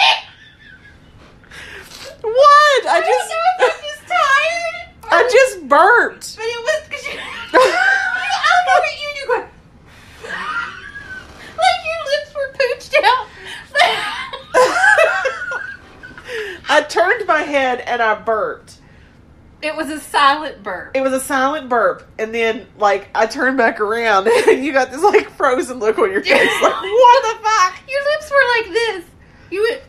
What?
I don't know if I'm just tired.
I just burped.
But it was because you... I look at you and you're going... Like your lips were pooched out.
I turned my head and I burped.
It was a silent burp.
It was a silent burp. And then, like, I turned back around and you got this, like, frozen look on your face. Like, what the fuck?
Your lips were like this. You went...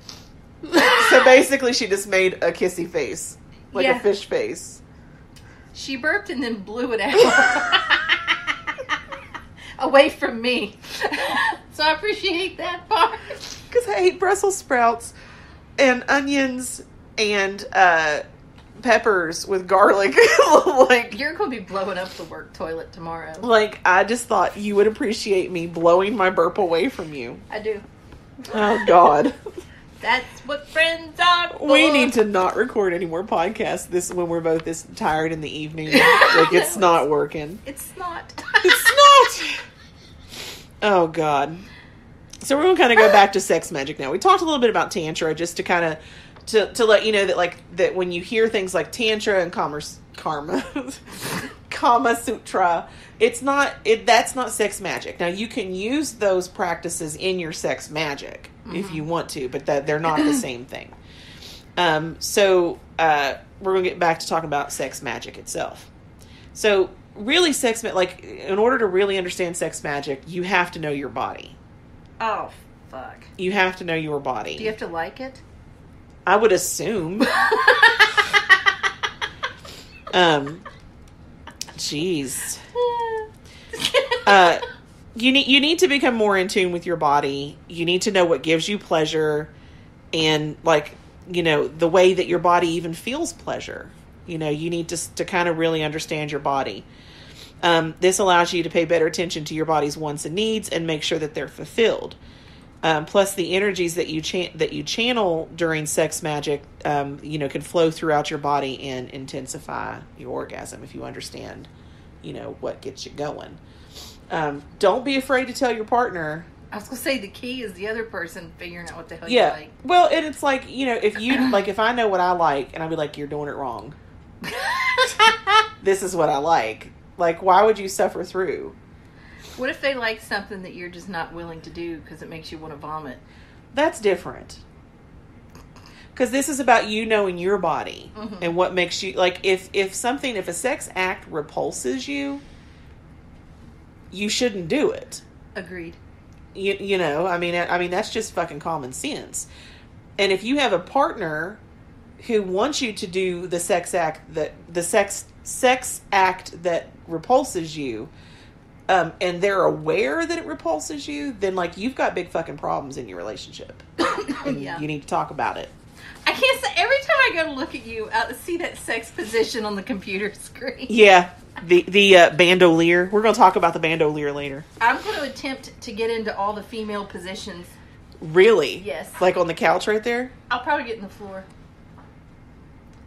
So basically she just made a kissy face. Like
Yeah.
a fish face.
She burped and then blew it out. Away from me. So I appreciate that part.
Because I ate Brussels sprouts and onions and peppers with garlic. Like,
You're going to be blowing up the work toilet tomorrow.
like, I just thought you would appreciate me blowing my burp away from you.
I do.
Oh, God.
That's what friends are for.
We need to not record any more podcasts when we're both this tired in the evening. Like, it's not working.
It's not.
It's not! Oh, God. So we're going to kind of go back to sex magic now. We talked a little bit about Tantra just to kind of, to let you know that, like, that when you hear things like Tantra and Kama Sutra, that's not sex magic. Now, you can use those practices in your sex magic if you want to, but they're not the same thing. So we're going to get back to talking about sex magic itself. So really like, in order to really understand sex magic, you have to know your body.
Oh, fuck.
You have to know your body.
Do you have to like it?
I would assume. Jeez. You need to become more in tune with your body. You need to know what gives you pleasure and, like, you know, the way that your body even feels pleasure. You know, you need to kind of really understand your body. This allows you to pay better attention to your body's wants and needs and make sure that they're fulfilled. Plus, the energies that you channel during sex magic, can flow throughout your body and intensify your orgasm if you understand, what gets you going. Don't be afraid to tell your partner.
I was going to say the key is the other person figuring out what the hell
Yeah.
you like.
Well, and it's like, if you, like, if I know what I like and I'll be like, you're doing it wrong. This is what I like. Like, why would you suffer through?
What if they like something that you're just not willing to do because it makes you want to vomit?
That's different. Because this is about you knowing your body and what makes you, like, if a sex act repulses you, you shouldn't do it.
Agreed.
I mean, that's just fucking common sense. And if you have a partner who wants you to do the sex act that repulses you, and they're aware that it repulses you, then, like, you've got big fucking problems in your relationship. And
Yeah.
you need to talk about it.
I can't say, every time I go to look at you, I see that sex position on the computer screen.
Yeah. The bandolier. We're going to talk about the bandolier later.
I'm going to attempt to get into all the female positions.
Really?
Yes.
Like on the couch right there?
I'll probably get in the floor.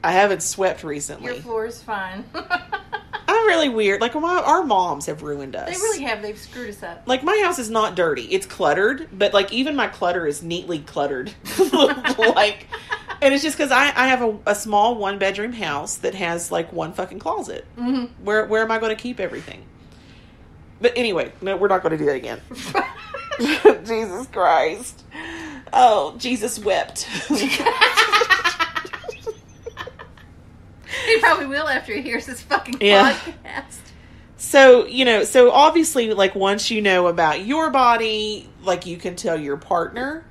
I haven't swept recently.
Your floor is fine.
I'm really weird. Like, our moms have ruined us.
They really have. They've screwed us up.
Like, my house is not dirty. It's cluttered, but, like, even my clutter is neatly cluttered. Like, and it's just because I have a small one-bedroom house that has, like, one fucking closet. Mm-hmm. Where am I going to keep everything? But anyway, no, we're not going to do that again. Jesus Christ. Oh, Jesus wept.
He probably will after he hears this fucking podcast.
So, so obviously, like, once you know about your body, like, you can tell your partner.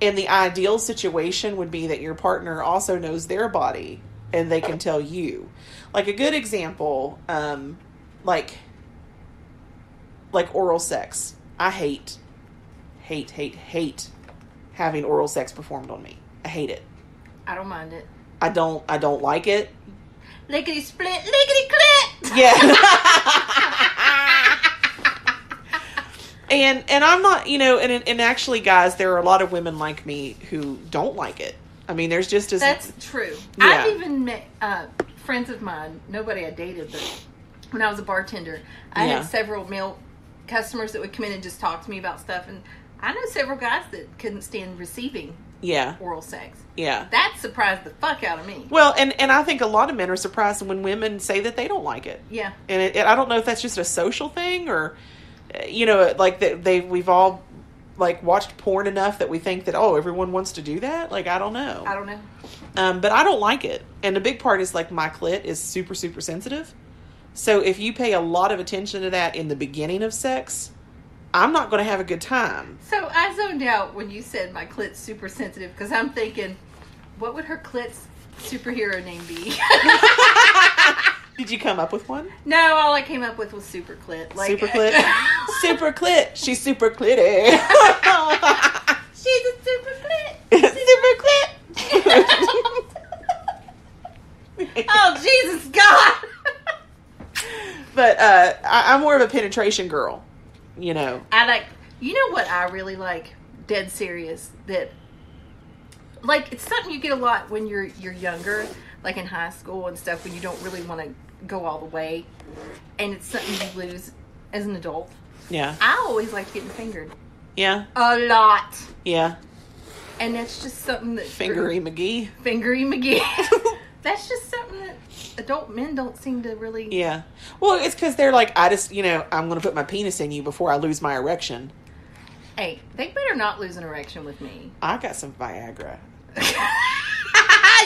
And the ideal situation would be that your partner also knows their body and they can tell you. Like, a good example, like oral sex. I hate having oral sex performed on me. I hate it.
I don't mind it.
I don't like it.
Lickety split, lickety clit.
Yeah. And I'm not, and actually, guys, there are a lot of women like me who don't like it. I mean, there's just as...
That's true.
Yeah.
I've even met friends of mine, nobody I dated, but when I was a bartender, I had several male customers that would come in and just talk to me about stuff. And I know several guys that couldn't stand receiving oral sex.
Yeah.
That surprised the fuck out of me.
Well, and I think a lot of men are surprised when women say that they don't like it.
Yeah.
And I don't know if that's just a social thing or... like we've all like watched porn enough that we think that everyone wants to do that. Like I don't know. But I don't like it, and a big part is like my clit is super super sensitive. So if you pay a lot of attention to that in the beginning of sex, I'm not going to have a good time.
So I zoned out when you said my clit's super sensitive because I'm thinking, what would her clit's superhero name be?
Did you come up with one?
No, all I came up with was super clit.
Super clit? Super clit. She's super clitty.
She's a super clit.
Super clit.
Oh, Jesus God.
But I'm more of a penetration girl,
I like, what I really like, dead serious, that, like, it's something you get a lot when you're younger, like in high school and stuff, when you don't really want to go all the way, and it's something you lose as an adult.
Yeah.
I always liked getting fingered.
Yeah.
A lot.
Yeah.
And that's just something that...
Fingery McGee.
Fingery McGee. That's just something that adult men don't seem to really...
Yeah. Well, it's because they're like, I'm going to put my penis in you before I lose my erection.
Hey, they better not lose an erection with me.
I got some Viagra.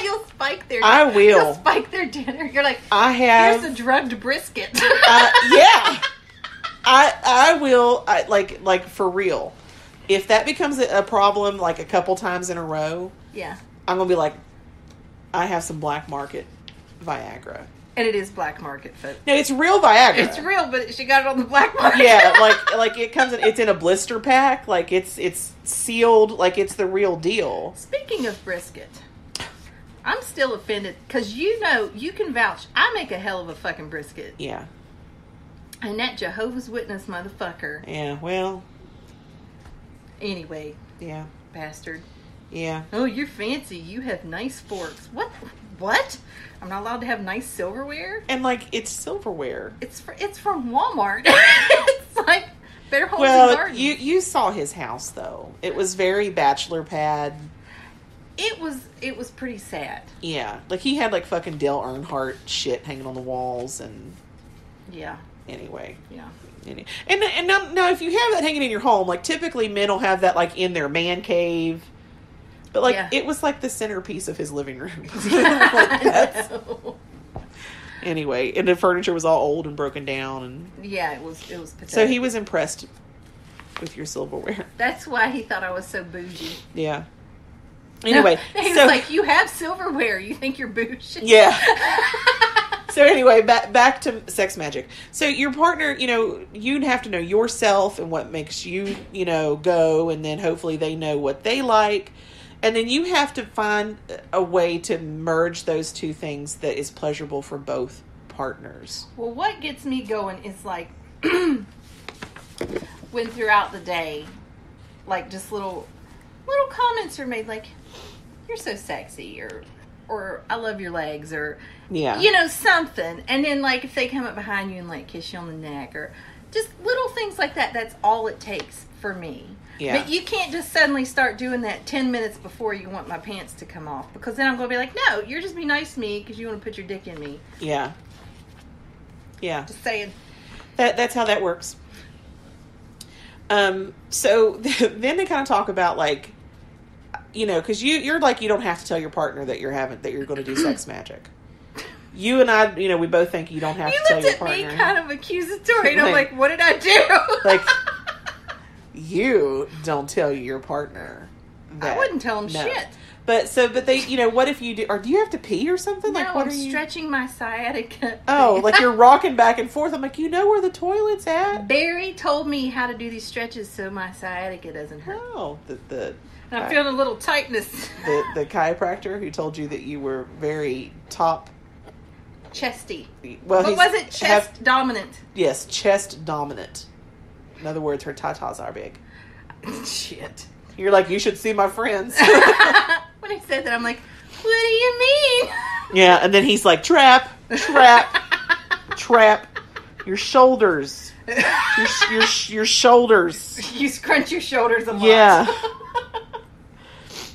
You'll spike their...
I will.
You'll spike their dinner. You're like, here's a drugged brisket.
Yeah. I will, like for real. If that becomes a problem, like a couple times in a row,
yeah,
I'm going to be like, I have some black market Viagra.
And it is black market, folks.
No, it's real Viagra.
It's real, but she got it on the black market.
Yeah, like it comes in, it's in a blister pack, like it's sealed, like it's the real deal.
Speaking of brisket, I'm still offended because you can vouch. I make a hell of a fucking brisket.
Yeah.
And that Jehovah's Witness motherfucker.
Yeah, well.
Anyway.
Yeah.
Bastard.
Yeah.
Oh, you're fancy. You have nice forks. What? I'm not allowed to have nice silverware?
And like, it's silverware.
It's from Walmart. It's like Better Homes and Gardens.
Well, you saw his house though. It was very bachelor pad.
It was pretty sad.
Yeah, like he had like fucking Dale Earnhardt shit hanging on the walls and.
Yeah.
Anyway.
Yeah.
And now if you have that hanging in your home, like typically men will have that like in their man cave. But like it was like the centerpiece of his living room. Anyway, and the furniture was all old and broken down, and
it was pathetic.
So he was impressed with your silverware.
That's why he thought I was so bougie.
Yeah. Anyway,
he was like, "You have silverware. You think you're bougie?"
Yeah. So anyway, back to sex magic. So your partner, you'd have to know yourself and what makes you, go, and then hopefully they know what they like. And then you have to find a way to merge those two things that is pleasurable for both partners.
Well, what gets me going is like when throughout the day, like just little comments are made like, "You're so sexy," or "I love your legs," or something. And then like if they come up behind you and like kiss you on the neck, or just little things like that, that's all it takes for me. Yeah. But you can't just suddenly start doing that 10 minutes before you want my pants to come off, because then I'm going to be like, "No, you're just be nice to me because you want to put your dick in me."
Yeah. Yeah.
Just saying.
That's how that works. So then they kind of talk about like, because you're like, you don't have to tell your partner that you're going to do sex magic. You and I, we both think you don't have to tell your partner.
You looked at me kind of accusatory, and I'm like, what did I do?
Like, you don't tell your partner
I wouldn't tell them
no.
shit.
But they, what if you do, or do you have to pee or something?
No,
like, what
I'm
are you
stretching my sciatica.
Oh, like you're rocking back and forth. I'm like, you know where the toilet's at?
Barry told me how to do these stretches so my sciatica doesn't hurt.
Oh,
I'm feeling a little tightness.
The chiropractor who told you that you were very top
chesty.
Well,
what was it? Chest dominant.
Yes, chest dominant. In other words, her tatas are big.
Shit.
You're like, you should see my friends.
When he said that, I'm like, what do you mean?
Yeah, and then he's like, trap. Your shoulders. Your shoulders.
You scrunch your shoulders a lot.
Yeah.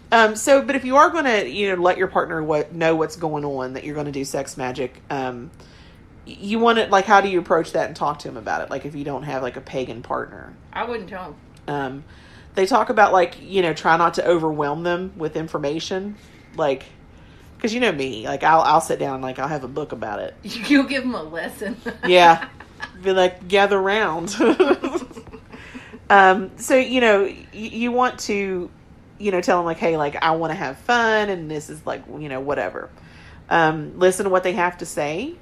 But if you are going to, let your partner know what's going on, that you're going to do sex magic, you want to, like, how do you approach that and talk to him about it? Like, if you don't have, like, a pagan partner.
I wouldn't tell him.
They talk about, like, try not to overwhelm them with information. Like, because you know me, like, I'll sit down and, like, I'll have a book about it.
You'll give them a lesson.
Yeah. Be like, gather round. So, you want to, tell them, like, hey, like, I want to have fun, and this is, like, whatever. Listen to what they have to say.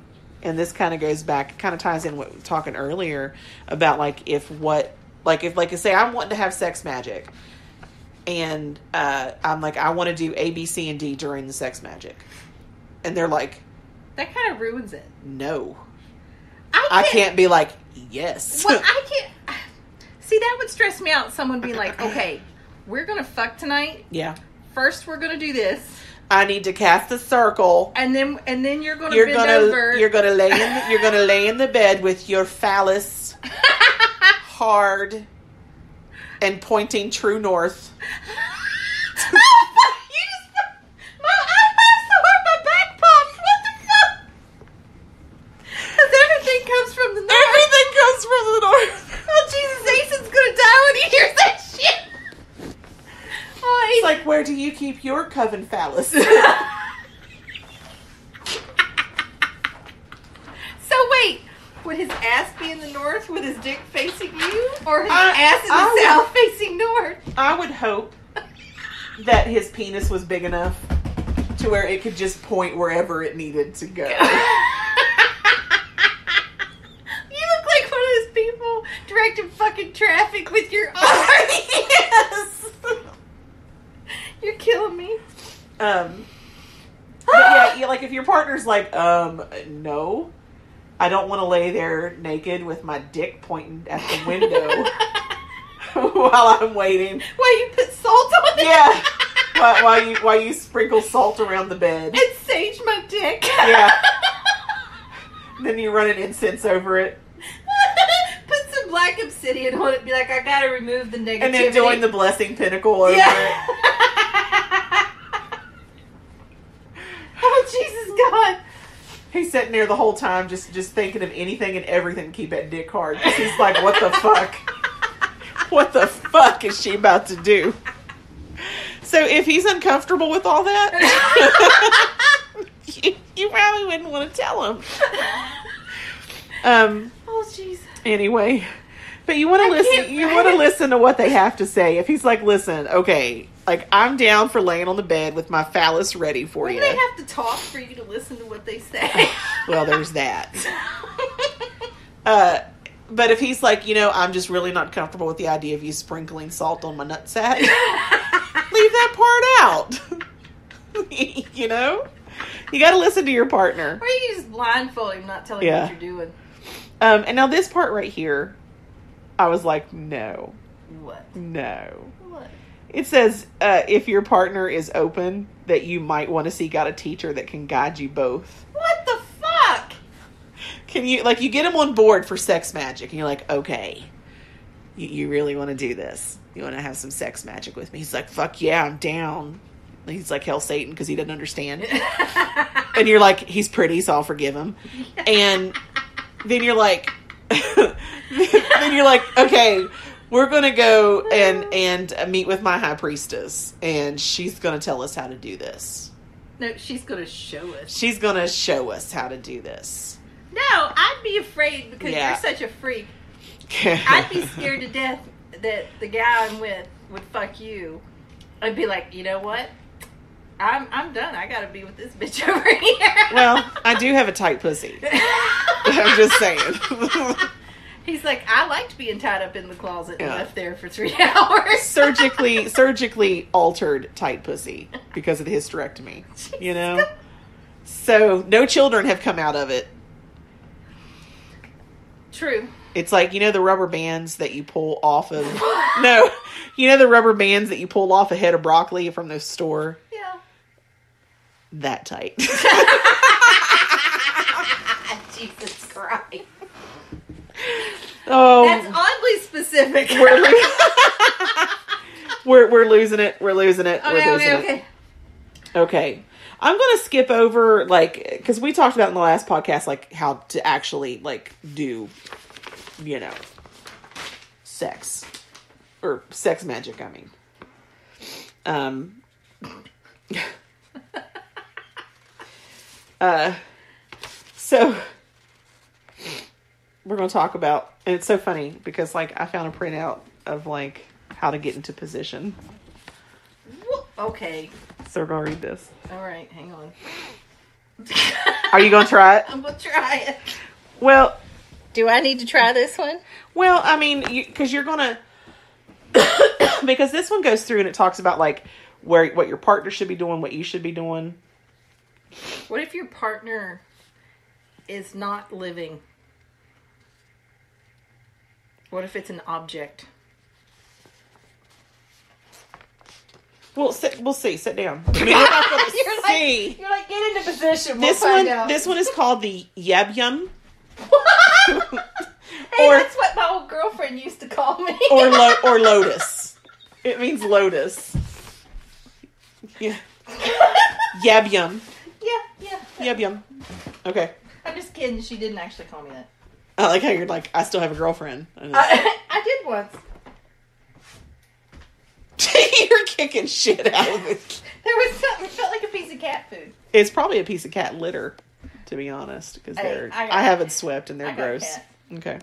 And this kind of goes back, kind of ties in what we were talking earlier about, like, if say I'm wanting to have sex magic, and I'm like, I want to do A, B, C, and D during the sex magic, and they're like,
that kind of ruins it.
No, I can't be like, yes.
Well, I can't. See, that would stress me out. Someone being like, okay, we're gonna fuck tonight.
Yeah.
First, we're gonna do this.
I need to cast a circle,
and then you're gonna bend over.
You're gonna lay in the bed with your phallus hard and pointing true north.
My eyes so hard, my back popped. What the fuck? Because everything comes from the north.
Everything comes from the north.
Oh, Jesus, Aeson's gonna die when he hears that shit. Oh,
it's like, where do you keep your coven phallus?
So wait, would his ass be in the north with his dick facing you? Or his ass in the south facing north?
I would hope that his penis was big enough to where it could just point wherever it needed to go.
You look like one of those people directing fucking traffic with your arm.
Yes!
You're killing me.
But yeah, like if your partner's like, no, I don't want to lay there naked with my dick pointing at the window while I'm waiting.
While you put salt on it?
Yeah. While you sprinkle salt around the bed.
And sage my dick.
Yeah. Then you run an incense over it.
Put some black obsidian on it. Be like, I gotta remove the negativity.
And then doing the blessing pinnacle over it.
Oh, Jesus God.
He's sitting there the whole time just thinking of anything and everything to keep that dick hard. He's like, what the fuck? What the fuck is she about to do? So if he's uncomfortable with all that, you probably wouldn't want to tell him.
Oh, jeez.
Anyway, but you want to listen. You want to listen to what they have to say. If he's like, listen, okay, like I'm down for laying on the bed with my phallus ready for you.
They have to talk for you to listen to what they say.
Well, there's that. But if he's like, I'm just really not comfortable with the idea of you sprinkling salt on my nutsack, leave that part out. You got to listen to your partner.
Or you can just blindfold him, not tell him what you're doing.
And now this part right here, I was like, no.
What?
No.
What?
It says, if your partner is open, that you might want to seek out a teacher that can guide you both.
What the fuck?
Can you, like, you get him on board for sex magic, and you're like, okay, you really want to do this? You want to have some sex magic with me? He's like, fuck yeah, I'm down. He's like hell Satan because he doesn't understand. And you're like, he's pretty, so I'll forgive him. And then you're like, okay, we're going to go and meet with my high priestess, and she's going to tell us how to do this.
No, she's going to show us.
She's going to show us how to do this.
No, I'd be afraid because you're such a freak. I'd be scared to death that the guy I'm with would fuck you. I'd be like, you know what? I'm done. I gotta be with this bitch over here.
Well, I do have a tight pussy. I'm just saying.
He's like, I liked being tied up in the closet and left there for 3 hours.
surgically altered tight pussy because of the hysterectomy. You know? So no children have come out of it.
True.
It's like, you know the rubber bands that you pull off of... No. You know the rubber bands that you pull off a head of broccoli from the store?
Yeah.
That tight.
Jesus Christ.
Oh,
that's oddly specific.
We're losing it. We're losing it. Okay. I'm going to skip over, like, because we talked about in the last podcast, like, how to actually, like, do, you know, sex. Or sex magic, I mean. So, we're going to talk about, and it's so funny, because, like, I found a printout of, like, how to get into position.
Okay.
So we're going to read this.
All right, hang on.
Are you going to try it?
I'm going to try it.
Well.
Do I need to try this one?
Well, I mean, because you're going to, because this one goes through and it talks about, like, what your partner should be doing, what you should be doing.
What if your partner is not living? What if it's an object?
We'll see. Sit down. I mean, we're not going to see.
You're like, get into position.
This one is called the Yab Yum.
Hey, that's what my old girlfriend used to call me.
or lotus. It means lotus. Yeah. Yab Yum.
Yeah.
Yab Yum. Okay.
I'm just kidding. She didn't actually call me that.
I like how you're like, I still have a girlfriend.
I did once.
You're kicking shit out of it.
There was something, it felt like a piece of cat food.
It's probably a piece of cat litter, to be honest, because I haven't swept and they're gross. Okay.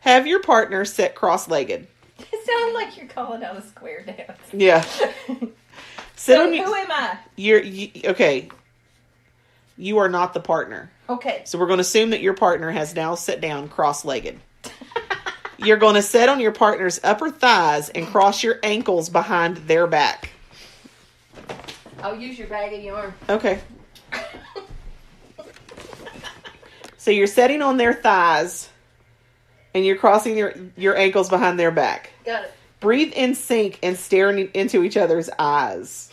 Have your partner sit cross-legged.
It sounds like you're calling out a square dance.
Yeah. Who
am I?
Okay. You are not the partner.
Okay.
So we're going to assume that your partner has now sat down cross-legged. You're going to sit on your partner's upper thighs and cross your ankles behind their back.
I'll use your bag of yarn.
Okay. So you're sitting on their thighs and you're crossing your ankles behind their back.
Got it.
Breathe in sync and stare into each other's eyes.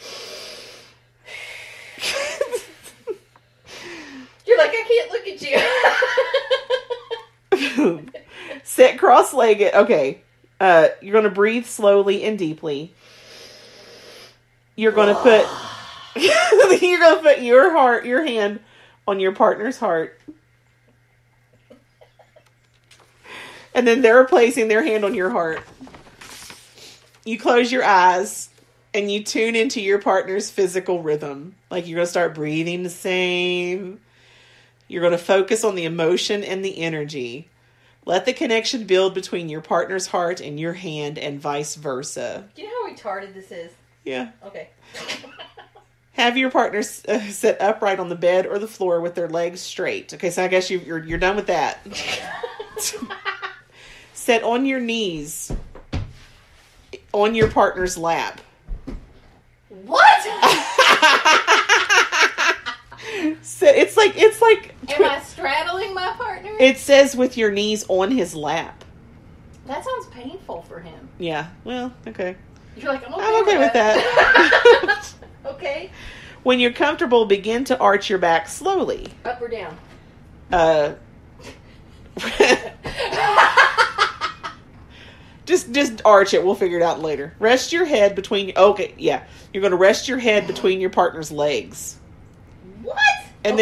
You're like, I can't look at you.
Sit cross-legged. Okay. You're going to breathe slowly and deeply. You're going to put your hand on your partner's heart. And then they're placing their hand on your heart. You close your eyes and you tune into your partner's physical rhythm. Like you're going to start breathing the same. You're going to focus on the emotion and the energy. Let the connection build between your partner's heart and your hand and vice versa.
Do you know how retarded this is?
Yeah.
Okay.
Have your partner sit upright on the bed or the floor with their legs straight. Okay, so I guess you're done with that. Sit on your knees on your partner's lap.
What?
It's like.
Am I straddling my partner?
It says with your knees on his lap.
That sounds painful for him.
Yeah. Well, okay.
You're like,
I'm okay with that.
Okay.
When you're comfortable, begin to arch your back slowly.
Up or down?
Just arch it. We'll figure it out later. Rest your head between. Okay, yeah. You're going to rest your head between your partner's legs.
What?
And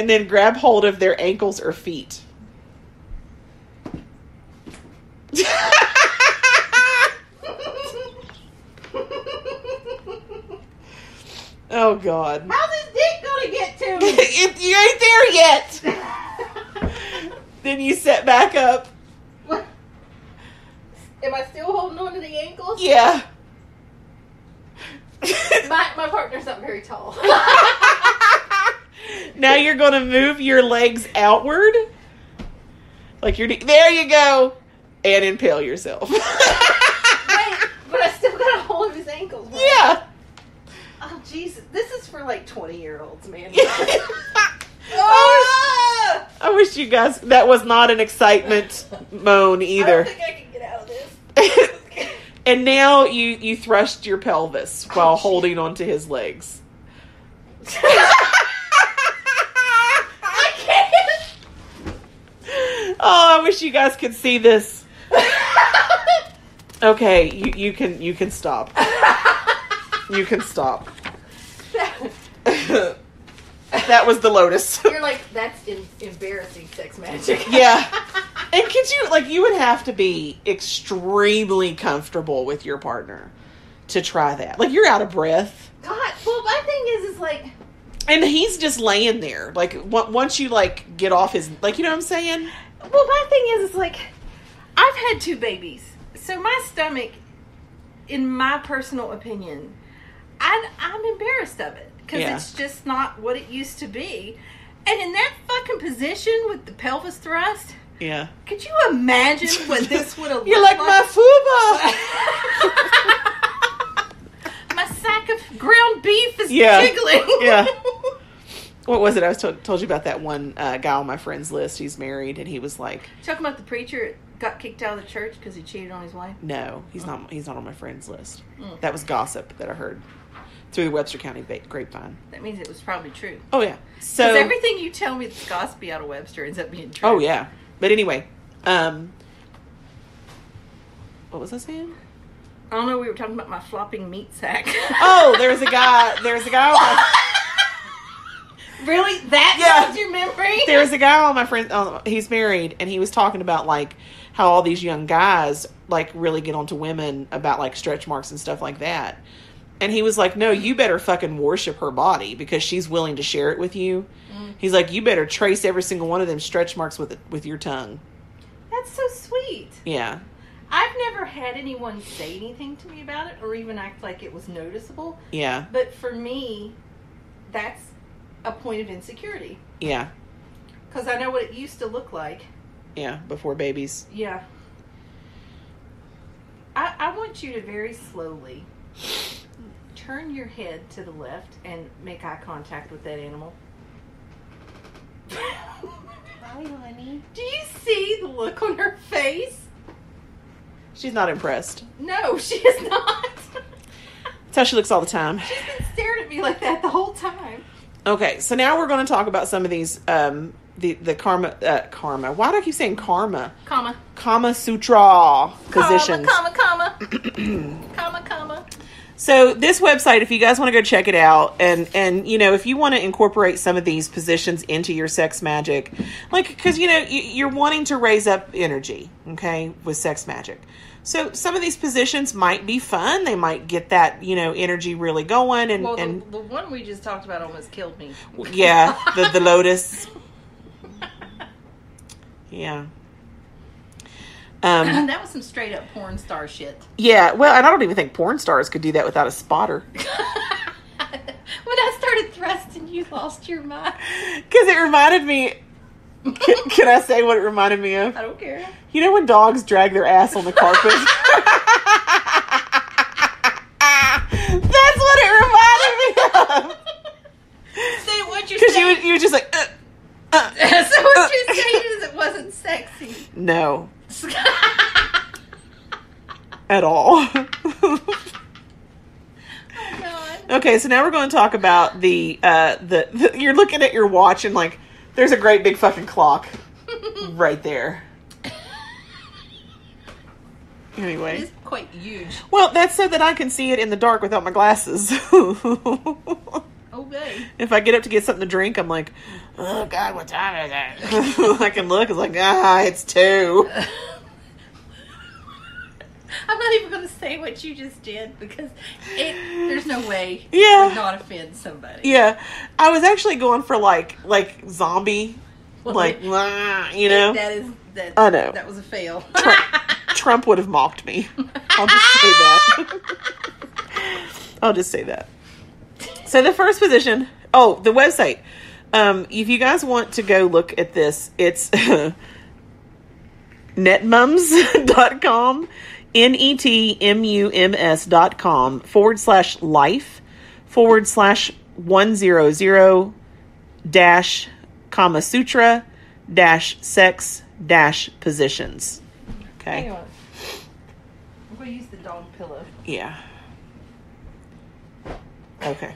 then grab hold of their ankles or feet. Oh God.
How's his dick gonna get to me?
You ain't there yet. Then you sit back up.
What? Am I still holding on to the ankles?
Yeah.
My partner's not very tall.
Now you're going to move your legs outward. Like there you go. And impale yourself.
Wait, but I still got a hold of his ankles. Right?
Yeah.
Oh, Jesus. This is for like 20-year-olds, man.
I wish you guys, that was not an excitement moan either.
I don't think I can get out of this.
And now you thrust your pelvis while holding onto his legs.
I can't.
Oh, I wish you guys could see this. Okay, you can stop. You can stop. That was the lotus.
You're like, that's embarrassing sex magic.
Yeah. And could you, like, you would have to be extremely comfortable with your partner to try that. Like, you're out of breath.
God, well, my thing is like...
And he's just laying there. Like, once you, like, get off his, like, you know what I'm saying?
Well, my thing is like, I've had 2 babies. So my stomach, in my personal opinion, I'm embarrassed of it. Because it's just not what it used to be. And in that fucking position with the pelvis thrust...
Yeah.
Could you imagine what this would have looked
You're like my fuba.
My sack of ground beef is
Yeah.
jiggling.
Yeah. What was it? I was told you about that one guy on my friend's list. He's married, and he was like...
Talking about the preacher got kicked out of the church because he cheated on his wife?
No, he's not. He's not on my friend's list. That was gossip that I heard through the Webster County grapevine.
That means it was probably true.
Oh, yeah. So
Because everything you tell me that's gossipy out of Webster ends up being true.
Oh, yeah. But anyway, what was I saying?
I don't know. We were talking about my flopping meat sack.
Oh, there's a guy.
Really? That was your memory?
There's a guy on my friend. He's married, and he was talking about like how all these young guys like really get onto women about like stretch marks and stuff like that. And he was like, "No, you better fucking worship her body because she's willing to share it with you." He's like, "You better trace every single one of them stretch marks with your tongue."
That's so sweet.
Yeah.
I've never had anyone say anything to me about it or even act like it was noticeable.
Yeah.
But for me, that's a point of insecurity.
Yeah.
Because I know what it used to look like.
Yeah, before babies.
Yeah. I want you to very slowly turn your head to the left and make eye contact with that animal.
Hi, honey.
Do you see the look on her face?
She's not impressed.
No, she is not.
That's how she looks all the time.
She's been staring at me like that the whole time.
Okay, so now we're going to talk about some of these, the karma. Why do I keep saying karma? Kama Sutra positions.
Comma.
So this website, if you guys want to go check it out, and you know, if you want to incorporate some of these positions into your sex magic, like, because you know, you're wanting to raise up energy, okay, with sex magic. So some of these positions might be fun. They might get that, you know, energy really going. And,
well,
and
the one we just talked about almost killed me.
Yeah, the lotus. Yeah.
That was some straight up porn star shit.
Yeah, well, and I don't even think porn stars could do that without a spotter.
When I started thrusting, you lost your mind.
Because it reminded me... Can I say what it reminded me of?
I don't care.
You know when dogs drag their ass on the carpet? That's what it reminded me of.
See, what you're
Because
saying...
you were just like...
So what you're saying is it wasn't sexy.
No. At all.
Oh, God.
Okay, so now we're going to talk about the you're looking at your watch and like there's a great big fucking clock right there. Anyway.
It is quite huge.
Well, that's so that I can see it in the dark without my glasses.
Okay.
If I get up to get something to drink, I'm like, oh God, what time is it? I can look, it's like, it's 2.
I'm not even going to say what you just did because there's no way
Yeah.
it would not offend somebody.
Yeah. I was actually going for like zombie, like, you know?
I
know.
That was a fail.
Trump would have mocked me. I'll just say that. I'll just say that. So the first position, the website. If you guys want to go look at this, it's netmums.com, netmums.com/life/100 dash Kama Sutra dash sex dash positions. Okay.
Hang on. I'm going to use the dog pillow.
Yeah. Okay.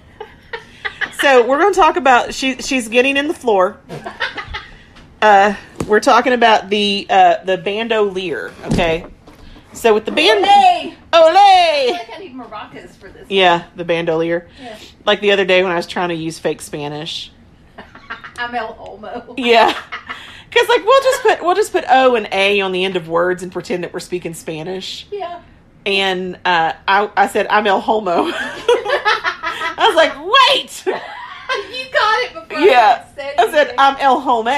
So we're going to talk about she's getting in the floor. We're talking about the bandolier. Okay. So with the
Olé! I feel like I need maracas for this.
Yeah, the bandolier.
Yeah.
Like the other day when I was trying to use fake Spanish.
I'm El Homo.
Yeah. Because like we'll just put O and A on the end of words and pretend that we're speaking Spanish.
Yeah.
And I said I'm El Homo. I was like, wait.
You got it before
Yeah. I said
anything.
I'm El Home.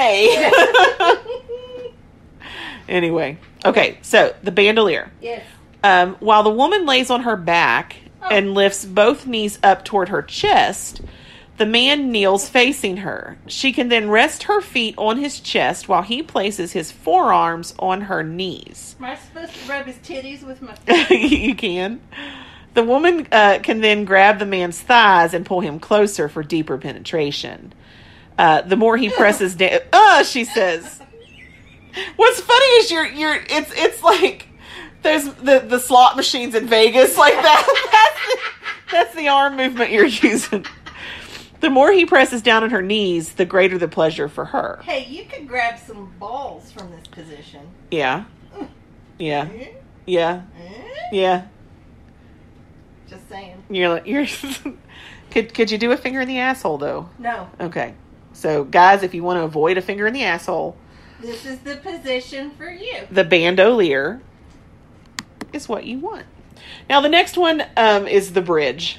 Anyway, okay. So the bandolier.
Yes.
While the woman lays on her back and lifts both knees up toward her chest, the man kneels facing her. She can then rest her feet on his chest while he places his forearms on her knees.
Am I supposed to rub his titties with my
You can. The woman can then grab the man's thighs and pull him closer for deeper penetration. The more he presses down, she says. What's funny is it's like there's the slot machines in Vegas like that. That's the arm movement you're using. The more he presses down on her knees, the greater the pleasure for her.
Hey, you could grab some balls from this position.
Yeah. Yeah.
Eh?
Yeah.
Eh?
Yeah.
Just saying.
You're could you do a finger in the asshole though?
No.
Okay. So guys, if you want to avoid a finger in the asshole,
This is the position for you.
the bandolier is what you want. Now the next one is the bridge.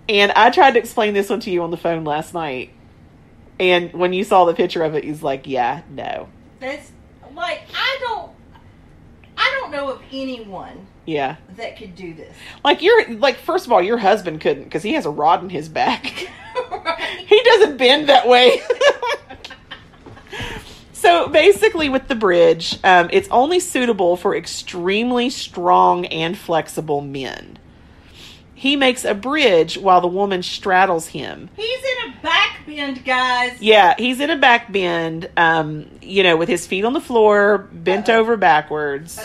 And I tried to explain this one to you on the phone last night. And when you saw the picture of it, he's like, yeah, no.
That's like I don't know of anyone
Yeah.
that could do this.
First of all, your husband couldn't because he has a rod in his back.
Right?
He doesn't bend that way. So basically with the bridge, it's only suitable for extremely strong and flexible men. He makes a bridge while the woman straddles him.
He's in a back bend, guys.
Yeah, he's in a back bend, with his feet on the floor, bent over backwards.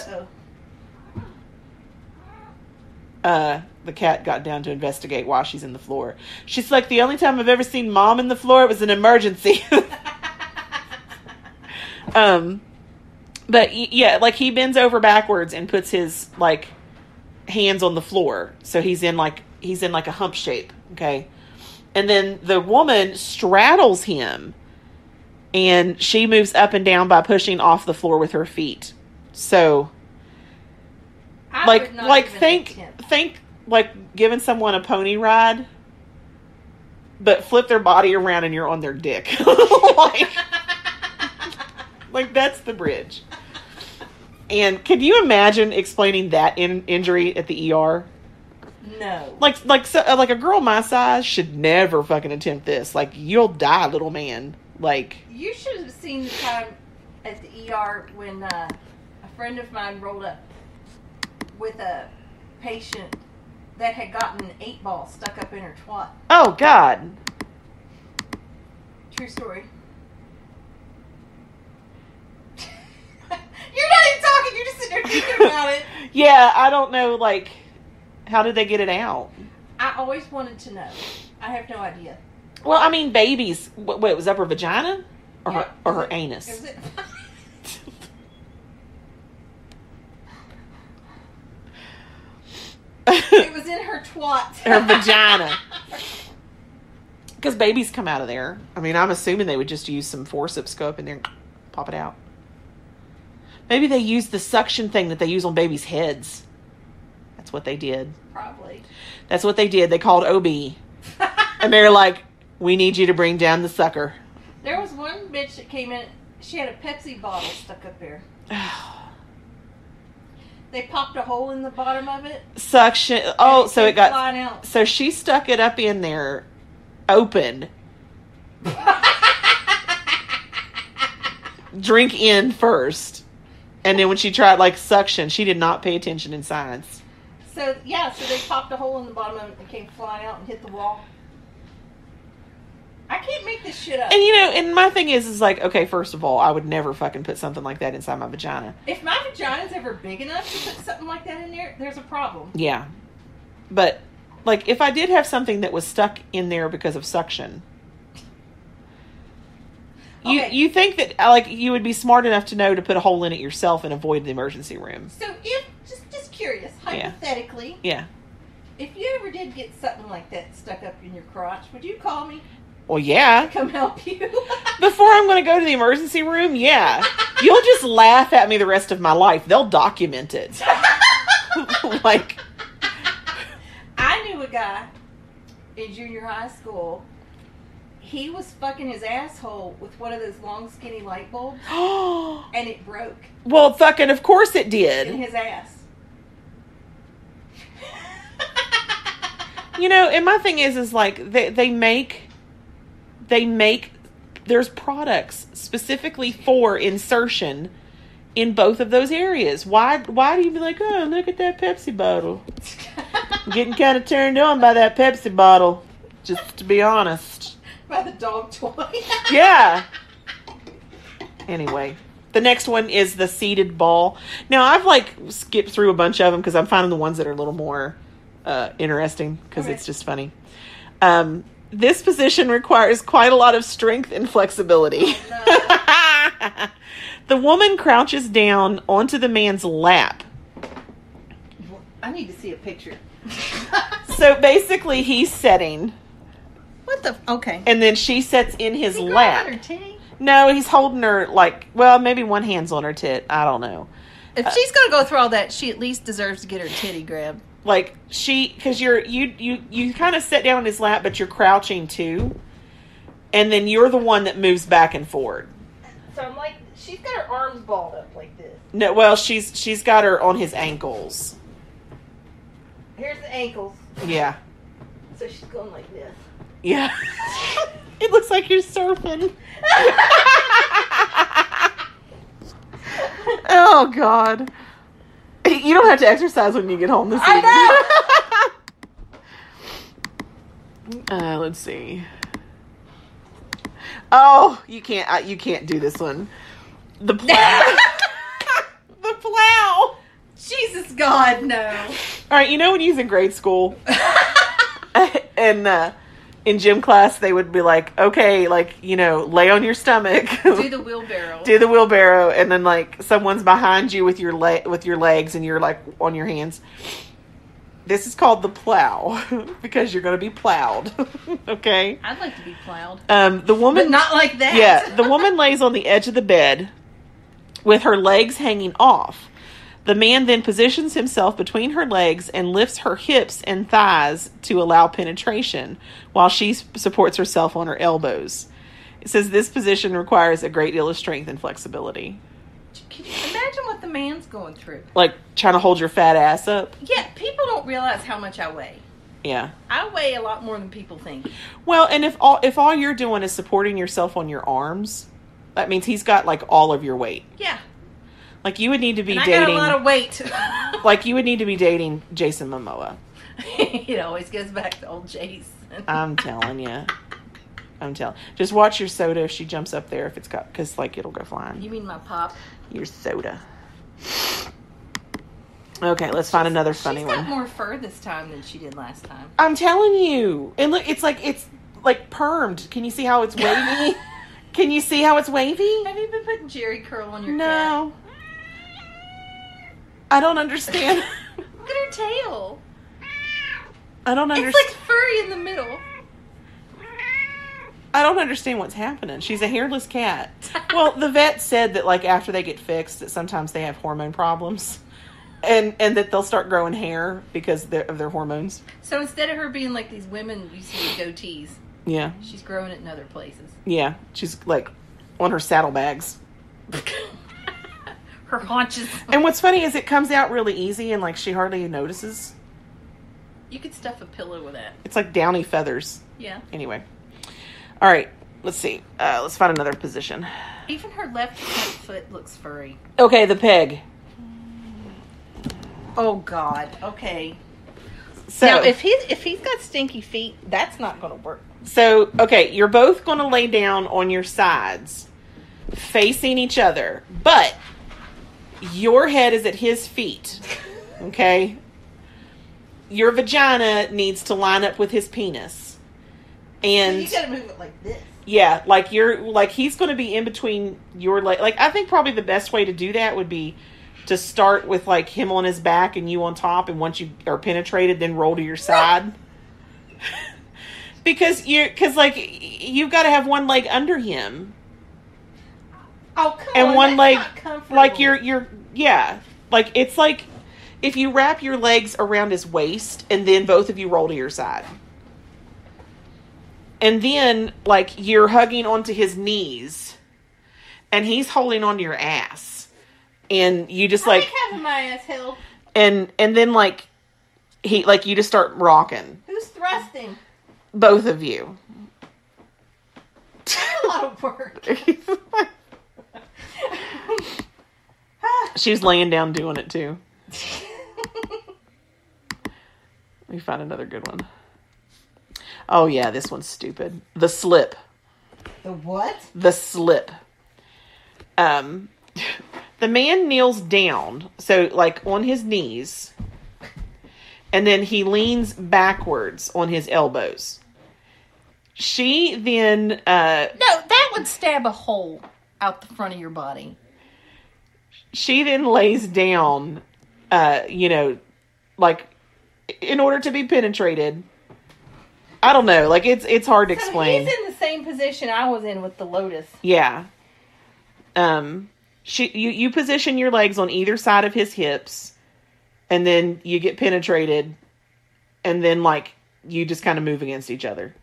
The cat got down to investigate while she's in the floor. She's like, the only time I've ever seen Mom in the floor, it was an emergency. But yeah, like he bends over backwards and puts his like hands on the floor. So he's in like a hump shape. Okay. And then the woman straddles him and she moves up and down by pushing off the floor with her feet. So think like giving someone a pony ride, but flip their body around and you're on their dick. Like that's the bridge. And can you imagine explaining that injury at the ER?
No.
Like a girl my size should never fucking attempt this. Like you'll die, little man. Like
You should have seen the time at the ER when a friend of mine rolled up with a patient that had gotten an 8-ball stuck up in her twat.
oh God.
True story. You're not even talking. You're just sitting there thinking about it.
Yeah, I don't know. Like, how did they get it out?
I always wanted to know. I have no idea.
Well, I mean, babies. What it was up her vagina or
Yeah.
her anus?
Is it? It was in her twat.
Her vagina. Because babies come out of there. I mean, I'm assuming they would just use some forceps, go up in there and pop it out. Maybe they used the suction thing that they use on babies' heads. That's what they did.
Probably.
That's what they did. They called OB. And they're like, we need you to bring down the sucker.
There was one bitch that came in. She had a Pepsi bottle stuck up there. They popped a hole in the bottom of it.
Suction. Oh, so it got.
Flying out.
So she stuck it up in there, open. Drink in first, and then when she tried like suction, she did not pay attention in science.
So they popped a hole in the bottom of it and came flying out and hit the wall. I can't make this shit up.
And and my thing is like, okay, first of all, I would never fucking put something like that inside my vagina.
If my vagina's ever big enough to put something like that in there, there's a problem.
Yeah. But, like, if I did have something that was stuck in there because of suction,
okay.
you think that, like, you would be smart enough to know to put a hole in it yourself and avoid the emergency room.
So if, just curious, hypothetically,
yeah.
If you ever did get something like that stuck up in your crotch, would you call me?
Well, yeah.
Come help you.
Before I'm going to go to the emergency room, yeah. You'll just laugh at me the rest of my life. They'll document it. Like,
I knew a guy in junior high school. He was fucking his asshole with one of those long, skinny light bulbs, and it broke.
Well, fucking, of course it
In
did.
his ass.
And my thing is like, they make, there's products specifically for insertion in both of those areas. Why do you be like, oh, look at that Pepsi bottle? I'm getting kind of turned on by that Pepsi bottle, just to be honest.
By the dog toy.
Yeah. Anyway, the next one is the seated ball. Now, I've like skipped through a bunch of them because I'm finding the ones that are a little more interesting because it's just funny. This position requires quite a lot of strength and flexibility.
No.
The woman crouches down onto the man's lap.
I need to see a picture.
So basically, he's sitting.
What the? Okay.
And then she sits in his
Is he
lap.
grabbing her titty?
No, he's holding her like, well, maybe one hand's on her tit. I don't know.
If she's gonna go through all that, she at least deserves to get her titty grabbed.
Like because you kind of sit down in his lap, but you're crouching too, and then you're the one that moves back and forward.
So I'm like, she's got her arms balled up like this.
No, well, she's got her on his ankles.
Here's the ankles.
Yeah,
So she's going like this.
yeah. It looks like you're surfing. Oh God. You don't have to exercise when you get home this evening.
I
know. Let's see. Oh, you can't do this one. The plow. The plow.
Jesus God, no.
All right, when you was in grade school, and in gym class they would be like, okay, like lay on your stomach,
Do the wheelbarrow.
do the wheelbarrow, and then like someone's behind you with your legs, and you're like on your hands. This is called the plow because you're going to be plowed. Okay.
I'd like to be plowed.
The woman,
But not like that.
yeah, the woman lays on the edge of the bed with her legs hanging off. The man then positions himself between her legs and lifts her hips and thighs to allow penetration while she supports herself on her elbows. It says this position requires a great deal of strength and flexibility.
Can you imagine what the man's going through?
Like trying to hold your fat ass up.
Yeah, people don't realize how much I weigh.
Yeah.
I weigh a lot more than people think.
Well, and if all you're doing is supporting yourself on your arms, that means he's got like all of your weight.
Yeah.
Like you would need to be
and
dating.
I got a lot of weight.
Like you would need to be dating Jason Momoa.
It always goes back to old Jason.
I'm telling you. Just watch your soda if she jumps up there, if it's got, because like it'll go flying.
You mean my pop?
Your soda. Okay, let's find another funny
She's got
one.
more fur this time than she did last time.
I'm telling you. And look, it's like permed. Can you see how it's wavy? Can you see how it's wavy?
Have you been putting Jerry curl on your cat?
No. I don't understand.
Look at her tail.
I don't
It's
understand.
like furry in the middle.
I don't understand what's happening. She's a hairless cat. Well, the vet said that like after they get fixed, that sometimes they have hormone problems, and that they'll start growing hair because of their hormones.
So instead of her being like these women you see with goatees,
Yeah,
she's growing it in other places.
yeah. She's like on her saddlebags.
Her haunches.
And what's funny is it comes out really easy and like she hardly notices.
You could stuff a pillow with that.
It's like downy feathers.
Yeah.
Anyway. All right. Let's see. Let's find another position.
Even her left front foot looks furry.
Okay, the peg.
Oh God. Okay.
So,
now, if he's got stinky feet, that's not going to work.
So, okay, you're both going to lay down on your sides, facing each other, but your head is at his feet. Okay? Your vagina needs to line up with his penis. And
so you got to move it like this.
Yeah, like he's going to be in between your leg. Like, I think probably the best way to do that would be to start with like him on his back and you on top, and once you are penetrated, then roll to your side. because like you've got to have one leg under him.
Oh, come
and
on,
one
that's
leg
not comfortable.
like you're yeah, like it's like if you wrap your legs around his waist and then both of you roll to your side. And then, like, you're hugging onto his knees, and he's holding onto your ass, and you just
I like having my ass held.
and then like you just start rocking,
Who's thrusting?
both of you.
That's a lot of work.
She's laying down doing it too. Let me find another good one. Oh yeah, this one's stupid. The slip.
The what?
The slip. The man kneels down, so like on his knees, and then he leans backwards on his elbows. She then
No, that would stab a hole out the front of your body.
She then lays down, like in order to be penetrated. I don't know, like it's hard to explain.
He's in the same position I was in with the lotus.
Yeah. You position your legs on either side of his hips, and then you get penetrated, and then like you just kind of move against each other.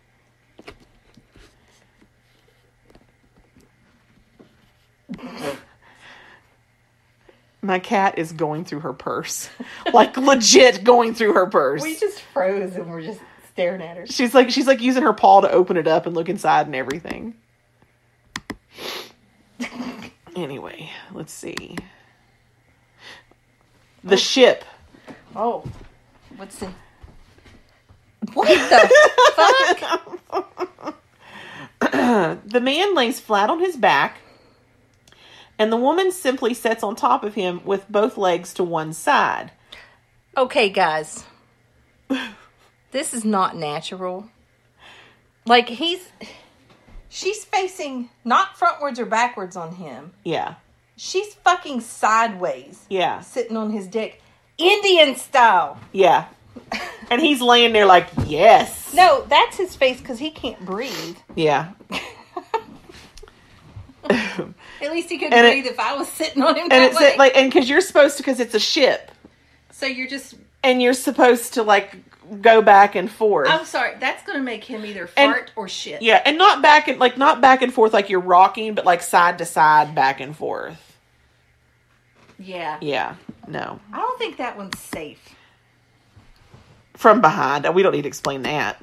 My cat is going through her purse. Like legit going through her purse.
We just froze and we're just staring at her.
She's like using her paw to open it up and look inside and everything. Anyway, let's see. The ship.
Oh. What's in... What the fuck?
The man lays flat on his back, and the woman simply sits on top of him with both legs to one side.
Okay, guys. This is not natural. Like, she's facing not frontwards or backwards on him.
Yeah.
She's fucking sideways.
Yeah.
Sitting on his dick. Indian style.
Yeah. And he's laying there like, yes.
No, that's his face because he can't breathe.
Yeah.
At least he could breathe if I was sitting on him
and
that
it's
way.
like, and because you're supposed to, because it's a ship.
So you're just...
And you're supposed to like go back and forth.
I'm sorry, that's going to make him either fart or shit.
Yeah, and not back and forth like you're rocking, but like side to side, back and forth.
Yeah.
Yeah. No.
I don't think that one's safe.
From behind. We don't need to explain that.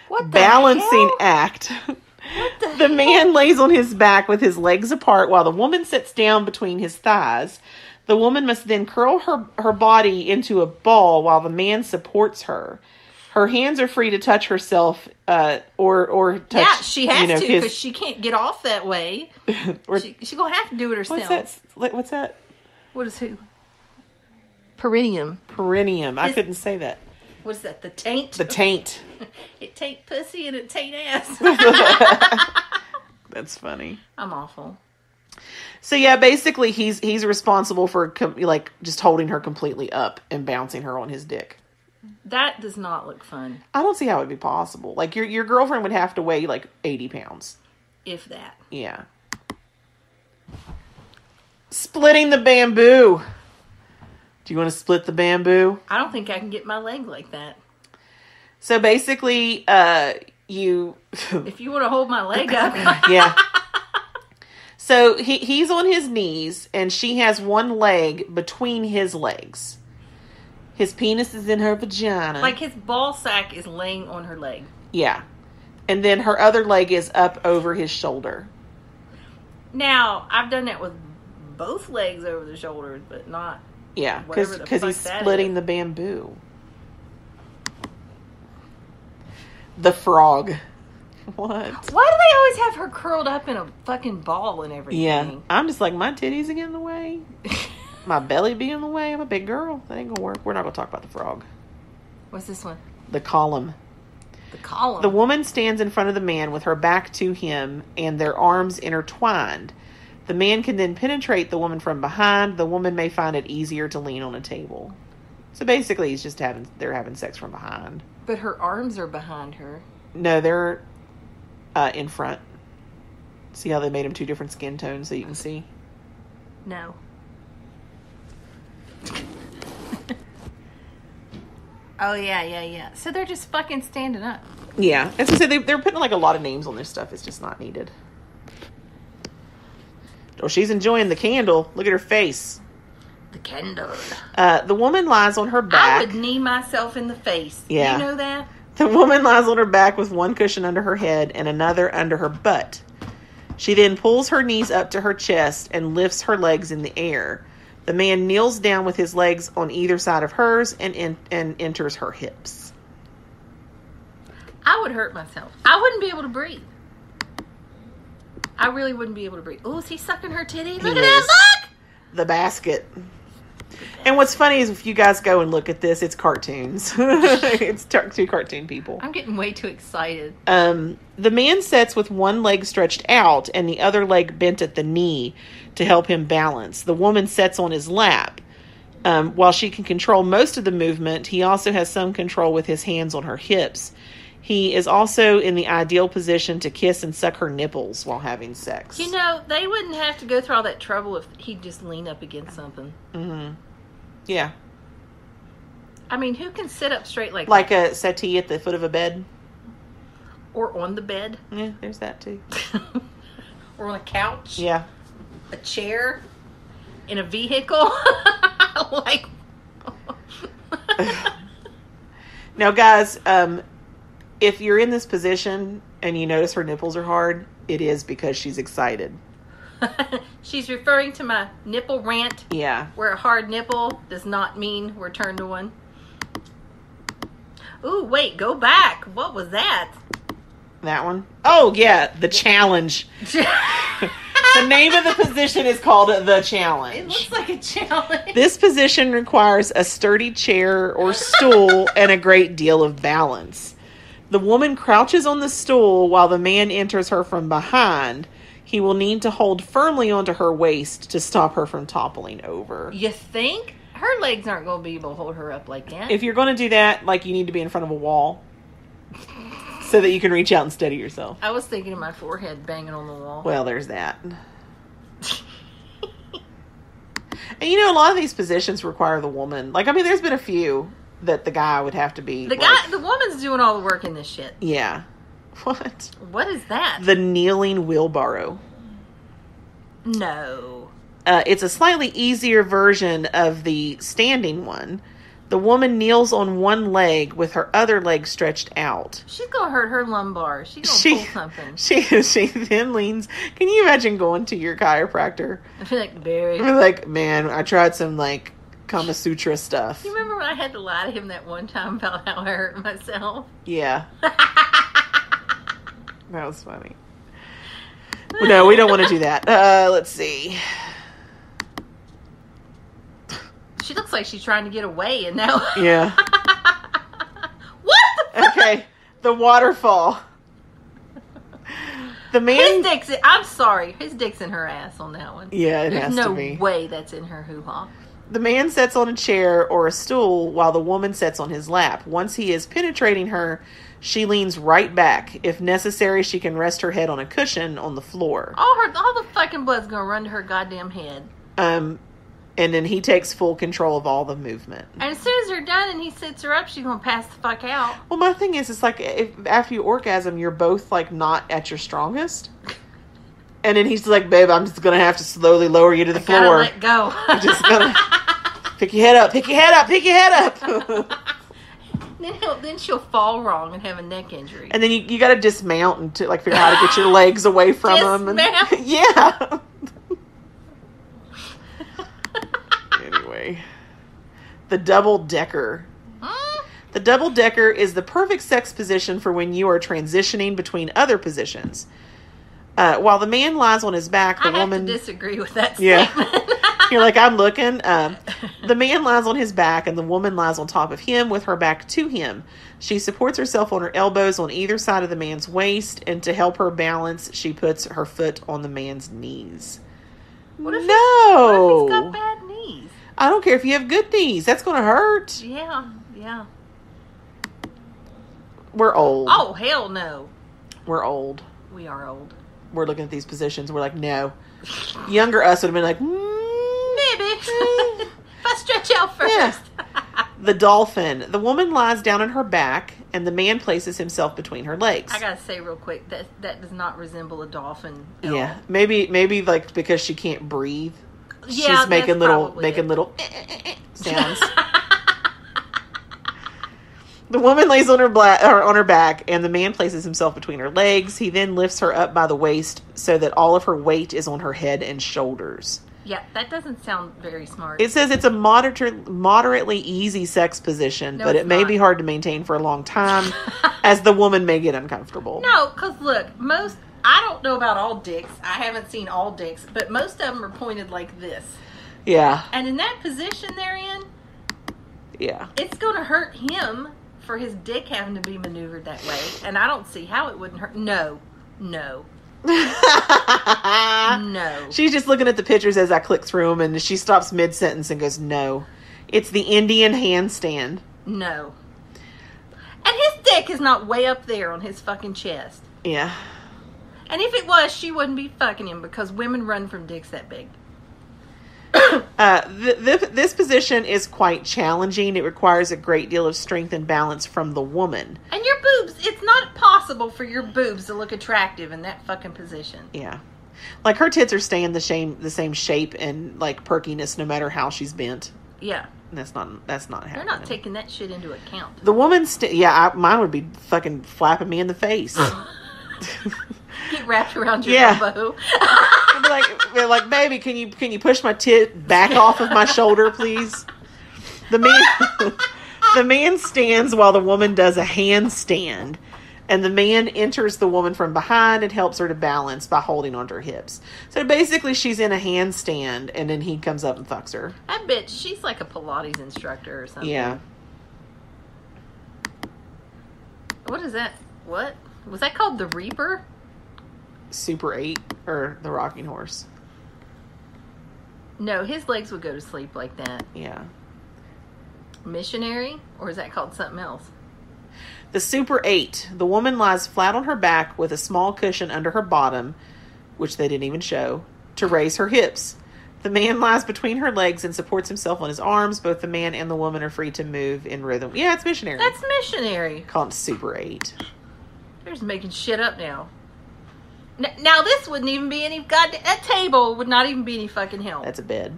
What the
Balancing
hell?
act.
What
The man lays on his back with his legs apart while the woman sits down between his thighs. The woman must then curl her body into a ball while the man supports her. Her hands are free to touch herself or touch...
Yeah, she has to because
his...
she can't get off that way. She's going to have to do it herself.
What's that?
What is who? Perineum.
Perineum. I couldn't say that.
What is that? The taint?
The taint.
It taint pussy and it taint ass.
That's funny.
I'm awful.
So yeah, basically he's responsible for like just holding her completely up and bouncing her on his dick.
That does not look fun.
I don't see how it would be possible. Like your girlfriend would have to weigh like 80 pounds.
If that.
Yeah. Splitting the bamboo. Do you want to split the bamboo?
I don't think I can get my leg like that.
So basically, you...
If you want to hold my leg up.
Yeah. So he's on his knees, and she has one leg between his legs. His penis is in her vagina.
Like his ball sack is laying on her leg.
Yeah. And then her other leg is up over his shoulder.
Now, I've done that with both legs over the shoulders, but not...
Yeah, because he's splitting the bamboo. The frog. What?
Why do they always have her curled up in a fucking ball and everything?
Yeah, I'm just like, my titties get in the way. My belly be in the way. I'm a big girl. That ain't gonna work. We're not gonna talk about the frog.
What's this one?
The column.
The column.
The woman stands in front of the man with her back to him and their arms intertwined. The man can then penetrate the woman from behind. The woman may find it easier to lean on a table. So basically, they're having sex from behind.
But her arms are behind her.
No, they're in front. See how they made them 2 different skin tones so you can see?
No. Oh, yeah. So they're just fucking standing up.
Yeah. As I said, they're putting like a lot of names on this stuff. It's just not needed. Oh, she's enjoying the candle. Look at her face.
The candle.
The woman lies on her back.
I would knee myself in the face.
Yeah.
You know that?
The woman lies on her back with one cushion under her head and another under her butt. She then pulls her knees up to her chest and lifts her legs in the air. The man kneels down with his legs on either side of hers and enters her hips.
I would hurt myself. I wouldn't be able to breathe. I really wouldn't be able to breathe. Oh, is he sucking her titty? Look at that, look!
The basket. And what's funny is if you guys go and look at this, it's cartoons. It's 2 cartoon people.
I'm getting way too excited.
The man sits with one leg stretched out and the other leg bent at the knee to help him balance. The woman sits on his lap. While she can control most of the movement, he also has some control with his hands on her hips. He is also in the ideal position to kiss and suck her nipples while having sex.
You know, they wouldn't have to go through all that trouble if he'd just lean up against something.
Mm-hmm. Yeah.
I mean, who can sit up straight like that?
Like a settee at the foot of a bed?
Or on the bed?
Yeah, there's that too.
Or on a couch?
Yeah.
A chair? In a vehicle? Like...
Now, guys, if you're in this position and you notice her nipples are hard, it is because she's excited.
She's referring to my nipple rant.
Yeah.
Where a hard nipple does not mean we're turned to one. Ooh, wait, go back. What was that?
That one? Oh, yeah, the challenge. The name of the position is called the challenge.
It looks like a challenge.
This position requires a sturdy chair or stool and a great deal of balance. The woman crouches on the stool while the man enters her from behind. He will need to hold firmly onto her waist to stop her from toppling over.
You think? Her legs aren't going to be able to hold her up like that.
If you're going to do that, like, you need to be in front of a wall so that you can reach out and steady yourself.
I was thinking of my forehead banging on the wall.
Well, there's that. And, you know, a lot of these positions require the woman. Like, I mean, there's been a few that the guy would have to be.
The woman's doing all the work in this shit.
Yeah. What?
What is that?
The kneeling wheelbarrow.
No.
It's a slightly easier version of the standing one. The woman kneels on one leg with her other leg stretched out.
She's going to hurt her lumbar. She's going to pull something.
She then leans. Can you imagine going to your chiropractor?
I feel like Barry.
Like, man, I tried some, like, Kama Sutra stuff.
You remember when I had to lie to him that one time about how I hurt myself?
Yeah. That was funny. Well, no, we don't want to do that. Let's see.
She looks like she's trying to get away, and now...
Yeah.
What the fuck?
Okay, the waterfall. The man...
I'm sorry. His dick's in her ass on that one.
Yeah, it has to be.
There's no way that's in her hoo-ha.
The man sits on a chair or a stool while the woman sits on his lap. Once he is penetrating her, she leans right back. If necessary, she can rest her head on a cushion on the floor.
All the fucking blood's gonna run to her goddamn head.
And then he takes full control of all the movement.
And as soon as they're done and he sits her up, she's gonna pass the fuck out.
Well, my thing is, it's like, if after you orgasm, you're both, like, not at your strongest. And then he's like, babe, I'm just going to have to slowly lower you to the
Gotta
floor.
let go.
I'm just going to pick your head up, pick your head up, pick your head up.
Then she'll fall wrong and have a neck injury.
And then you got to dismount and to like figure out how to get your legs away from him.
Dismount?
And, yeah. Anyway, the double decker. The double decker is the perfect sex position for when you are transitioning between other positions. While the man lies on his back, the woman...
I have to disagree with that
Yeah.
statement.
You're like, I'm looking. The man lies on his back and the woman lies on top of him with her back to him. She supports herself on her elbows on either side of the man's waist, and to help her balance, she puts her foot on the man's knees.
What if
No.
he's got bad knees?
I don't care if you have good knees. That's going to hurt.
Yeah.
We're old.
Oh, hell no.
We're old.
We are old.
We're looking at these positions. We're like, no. Younger us would have been like,
maybe. If I stretch out first.
Yeah. The dolphin. The woman lies down on her back, and the man places himself between her legs.
I gotta say real quick, that does not resemble a dolphin at
Yeah,
all.
maybe like because she can't breathe,
Yeah,
she's making
that's
little sounds. The woman lays on her back, and the man places himself between her legs. He then lifts her up by the waist so that all of her weight is on her head and shoulders.
Yeah, that doesn't sound very smart.
It says it's a moderately easy sex position,
No,
but
it's
it may
not.
be hard to maintain for a long time, as the woman may get uncomfortable.
No, because look, I don't know about all dicks. I haven't seen all dicks, but most of them are pointed like this.
Yeah,
And in that position they're in,
yeah.
it's going to hurt him for his dick having to be maneuvered that way. And I don't see how it wouldn't hurt. No. No.
She's just looking at the pictures as I click through them, and she stops mid-sentence and goes, no. It's the Indian handstand.
No. And his dick is not way up there on his fucking chest.
Yeah.
And if it was, she wouldn't be fucking him because women run from dicks that big.
This position is quite challenging. It requires a great deal of strength and balance from the woman.
And your boobs, it's not possible for your boobs to look attractive in that fucking position.
Yeah. Like her tits are staying the same shape and like perkiness no matter how she's bent.
Yeah.
And that's not happening.
They're not taking that shit into account.
The woman mine would be fucking flapping me in the face.
Get wrapped around your
Yeah.
elbow.
I'd be like, baby, can you push my tit back off of my shoulder, please? The man stands while the woman does a handstand, and the man enters the woman from behind and helps her to balance by holding onto her hips. So basically, she's in a handstand, and then he comes up and fucks her.
I bet she's like a Pilates instructor or something.
Yeah.
What is that? What? Was that called the Reaper?
Super 8 or the rocking horse.
No, his legs would go to sleep like that.
Yeah.
Missionary? Or is that called something else?
The Super 8. The woman lies flat on her back with a small cushion under her bottom, which they didn't even show, to raise her hips. The man lies between her legs and supports himself on his arms. Both the man and the woman are free to move in rhythm. Yeah, it's missionary.
That's missionary.
Call it Super 8.
They're just making shit up now. Now this wouldn't even be any goddamn... That table would not even be any fucking help.
That's a bed.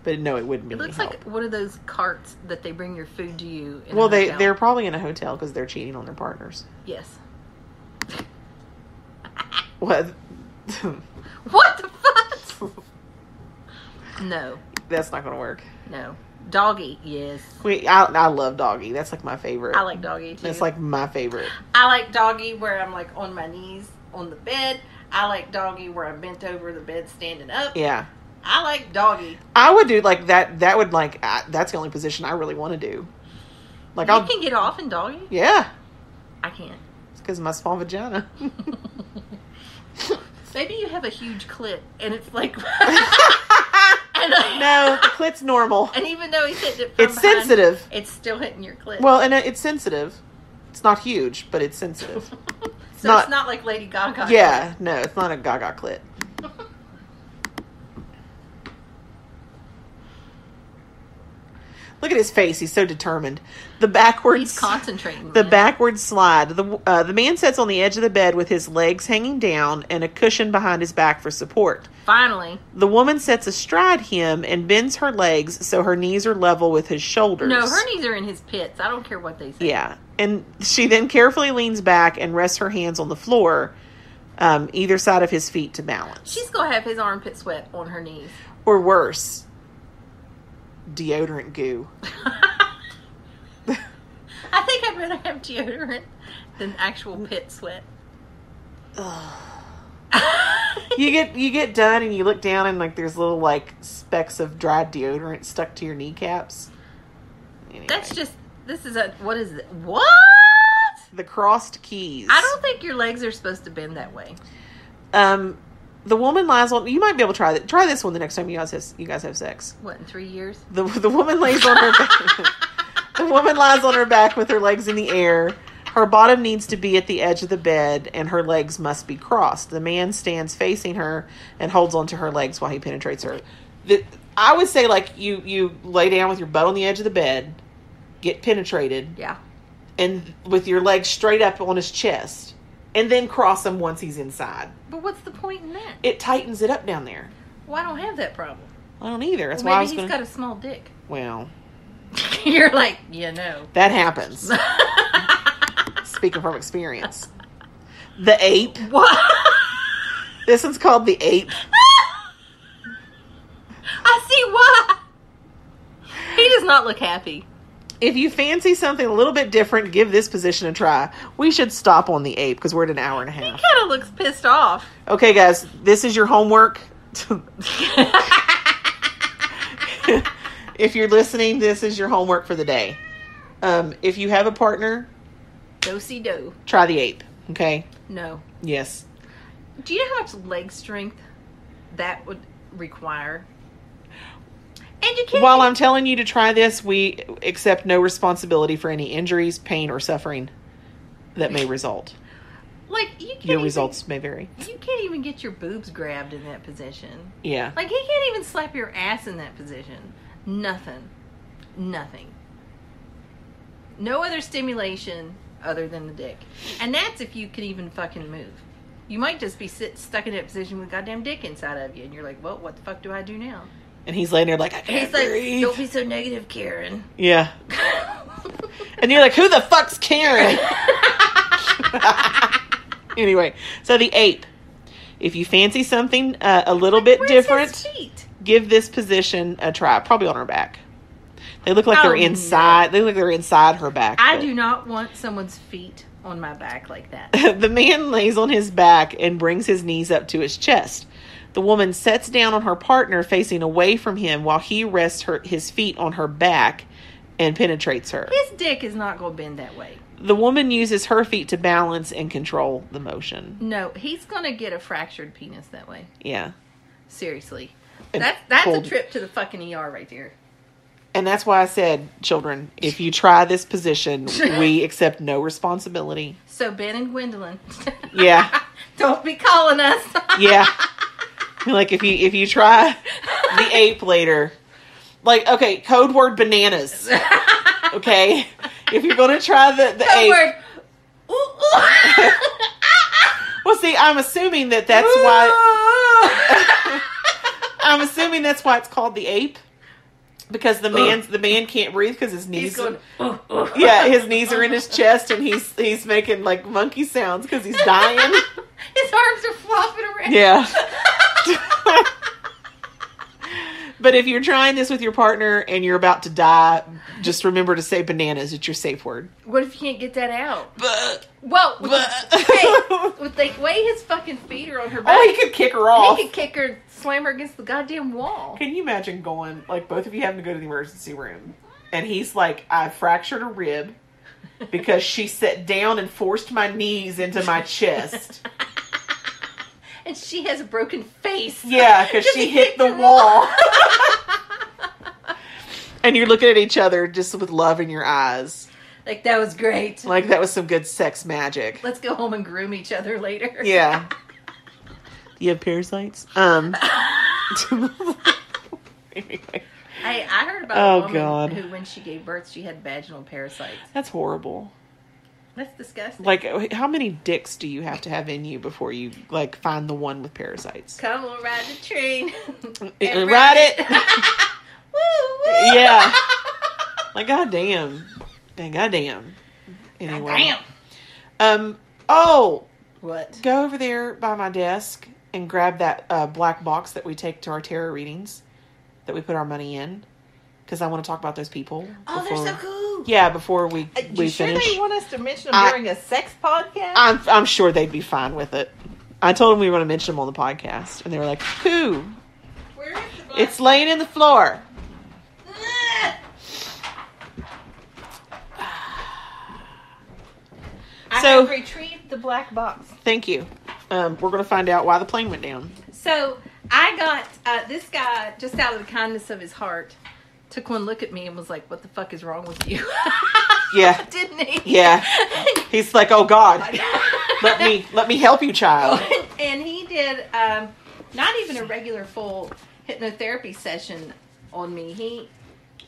But no, it wouldn't be
It looks
any
like
help.
one of those carts that they bring your food to you in
Well,
a hotel.
they're probably in a hotel because they're cheating on their partners.
Yes.
What?
What the fuck? No.
That's not going to work.
No. Doggy, yes.
I love doggy. That's like my favorite.
I like doggy too.
That's like my favorite.
I like doggy where I'm like on my knees on the bed. I like doggy where I'm bent over the bed standing up.
Yeah.
I like doggy.
I would do like that. That would like, that's the only position I really want to do. Like
You
I'll,
can get off in doggy?
yeah.
I can't.
It's because of my small vagina.
Maybe you have a huge clit and it's like...
No, the clit's normal.
And even though he's hitting it from
It's
behind,
sensitive.
it's still hitting your clit.
Well, and it's sensitive. It's not huge, but it's sensitive.
So it's not like Lady Gaga.
Yeah, no, it's not a gaga clit. Look at his face. He's so determined. The backwards...
He's concentrating.
The
man.
backward slide. The man sits on the edge of the bed with his legs hanging down and a cushion behind his back for support.
Finally.
The woman sits astride him and bends her legs so her knees are level with his shoulders.
No, her knees are in his pits. I don't care what they say.
Yeah. And she then carefully leans back and rests her hands on the floor, either side of his feet to balance.
She's going to have his armpit sweat on her knees.
Or worse, deodorant goo.
I think I'd rather have deodorant than actual pit sweat.
You get done and you look down and like there's little like specks of dried deodorant stuck to your kneecaps. Anyway.
That's just, what is it? What?
The crossed keys.
I don't think your legs are supposed to bend that way.
The woman lies on. You might be able to try that. Try this one the next time you guys have sex.
What, in 3 years?
The woman lays on her back. The woman lies on her back with her legs in the air. Her bottom needs to be at the edge of the bed, and her legs must be crossed. The man stands facing her and holds onto her legs while he penetrates her. I would say, like, you lay down with your butt on the edge of the bed, get penetrated,
Yeah.
and with your legs straight up on his chest, and then cross him once he's inside.
But what's the point in that?
It tightens it up down there.
Well, I don't have that problem.
I don't either. That's
Well,
why I
maybe
was
he's got a small dick.
Well,
You're like, you know.
that happens. Speaking from experience. The ape.
What?
This one's called the ape.
I see why. He does not look happy.
If you fancy something a little bit different, give this position a try. We should stop on the ape because we're at an hour and a
He
half.
kind of looks pissed off.
Okay, guys, this is your homework. If you're listening, this is your homework for the day. If you have a partner,
Do-si-do.
try the ape. Okay?
No.
Yes.
Do you know how much leg strength that would require? And you can't.
While I'm telling you to try this, we accept no responsibility for any injuries, pain, or suffering that may result.
Like, you can't
Your
even,
results may vary.
You can't even get your boobs grabbed in that position.
Yeah.
Like, he can't even slap your ass in that position. Nothing. No other stimulation other than the dick. And that's if you can even fucking move. You might just be stuck in that position with goddamn dick inside of you. And you're like, well, what the fuck do I do now?
And he's laying there like, I can't
He's like,
breathe.
don't be so negative, Karen.
Yeah. And you're like, who the fuck's Karen? Anyway, so the ape. If you fancy something a little bit
Where's
different,
his feet?
give this position a try. Probably on her back. They look like
Oh,
they're inside. They look like they're inside her back.
I
but-
do not want someone's feet on my back like that.
The man lays on his back and brings his knees up to his chest. The woman sits down on her partner facing away from him while he rests his feet on her back and penetrates her.
His dick is not going to bend that way.
The woman uses her feet to balance and control the motion.
No, he's going to get a fractured penis that way.
Yeah.
Seriously.
And
That's
pulled-
a trip to the fucking ER right there.
And that's why I said, children, if you try this position, we accept no responsibility.
So Ben and Gwendolyn.
Yeah.
Don't be calling us.
Yeah. Like if you try the ape later, like, okay, code word bananas. Okay. If you're going to try the
Code
ape.
word. Ooh, ooh.
Well, see, I'm assuming that's why. I'm assuming that's why it's called the ape. Because the man can't breathe because his knees.
He's going.
Yeah, his knees are in his chest and he's making like monkey sounds because he's dying.
His arms are flopping around.
Yeah. But if you're trying this with your partner and you're about to die, just remember to say bananas. It's your safe word.
What if you can't get that out?
But,
Well, with the way his fucking feet are on her back,
oh, he could kick her off.
he could kick her, slam her against the goddamn wall.
Can you imagine going, like, both of you having to go to the emergency room, and he's like, I fractured a rib because she sat down and forced my knees into my chest.
And she has a broken face.
Yeah, because she hit the wall. And you're looking at each other just with love in your eyes.
Like, that was great.
Like that was some good sex magic.
Let's go home and groom each other later.
Yeah. Do you have parasites? Anyway.
I heard about a woman
God.
who, when she gave birth, she had vaginal parasites.
That's horrible.
That's disgusting.
Like, how many dicks do you have to have in you before you, like, find the one with parasites?
Come on, ride the train.
And ride it.
Woo, woo.
Yeah. Like, goddamn. Goddamn. Anyway.
Damn.
Oh.
What?
Go over there by my desk and grab that black box that we take to our tarot readings that we put our money in. Because I want to talk about those people.
Oh, they're so cool.
Yeah, before we
you
finish.
sure they want us to mention them during a sex podcast?
I'm sure they'd be fine with it. I told them we were going to mention them on the podcast. And they were like, who?
Where is the black
It's laying in the floor.
I
So-
have retrieved the black box.
Thank you. We're going to find out why the plane went down.
So I got this guy, just out of the kindness of his heart, took one look at me and was like, "What the fuck is wrong with you?"
Yeah.
Didn't he?
Yeah. He's like, oh God, let me help you, child.
And he did not even a regular full hypnotherapy session on me.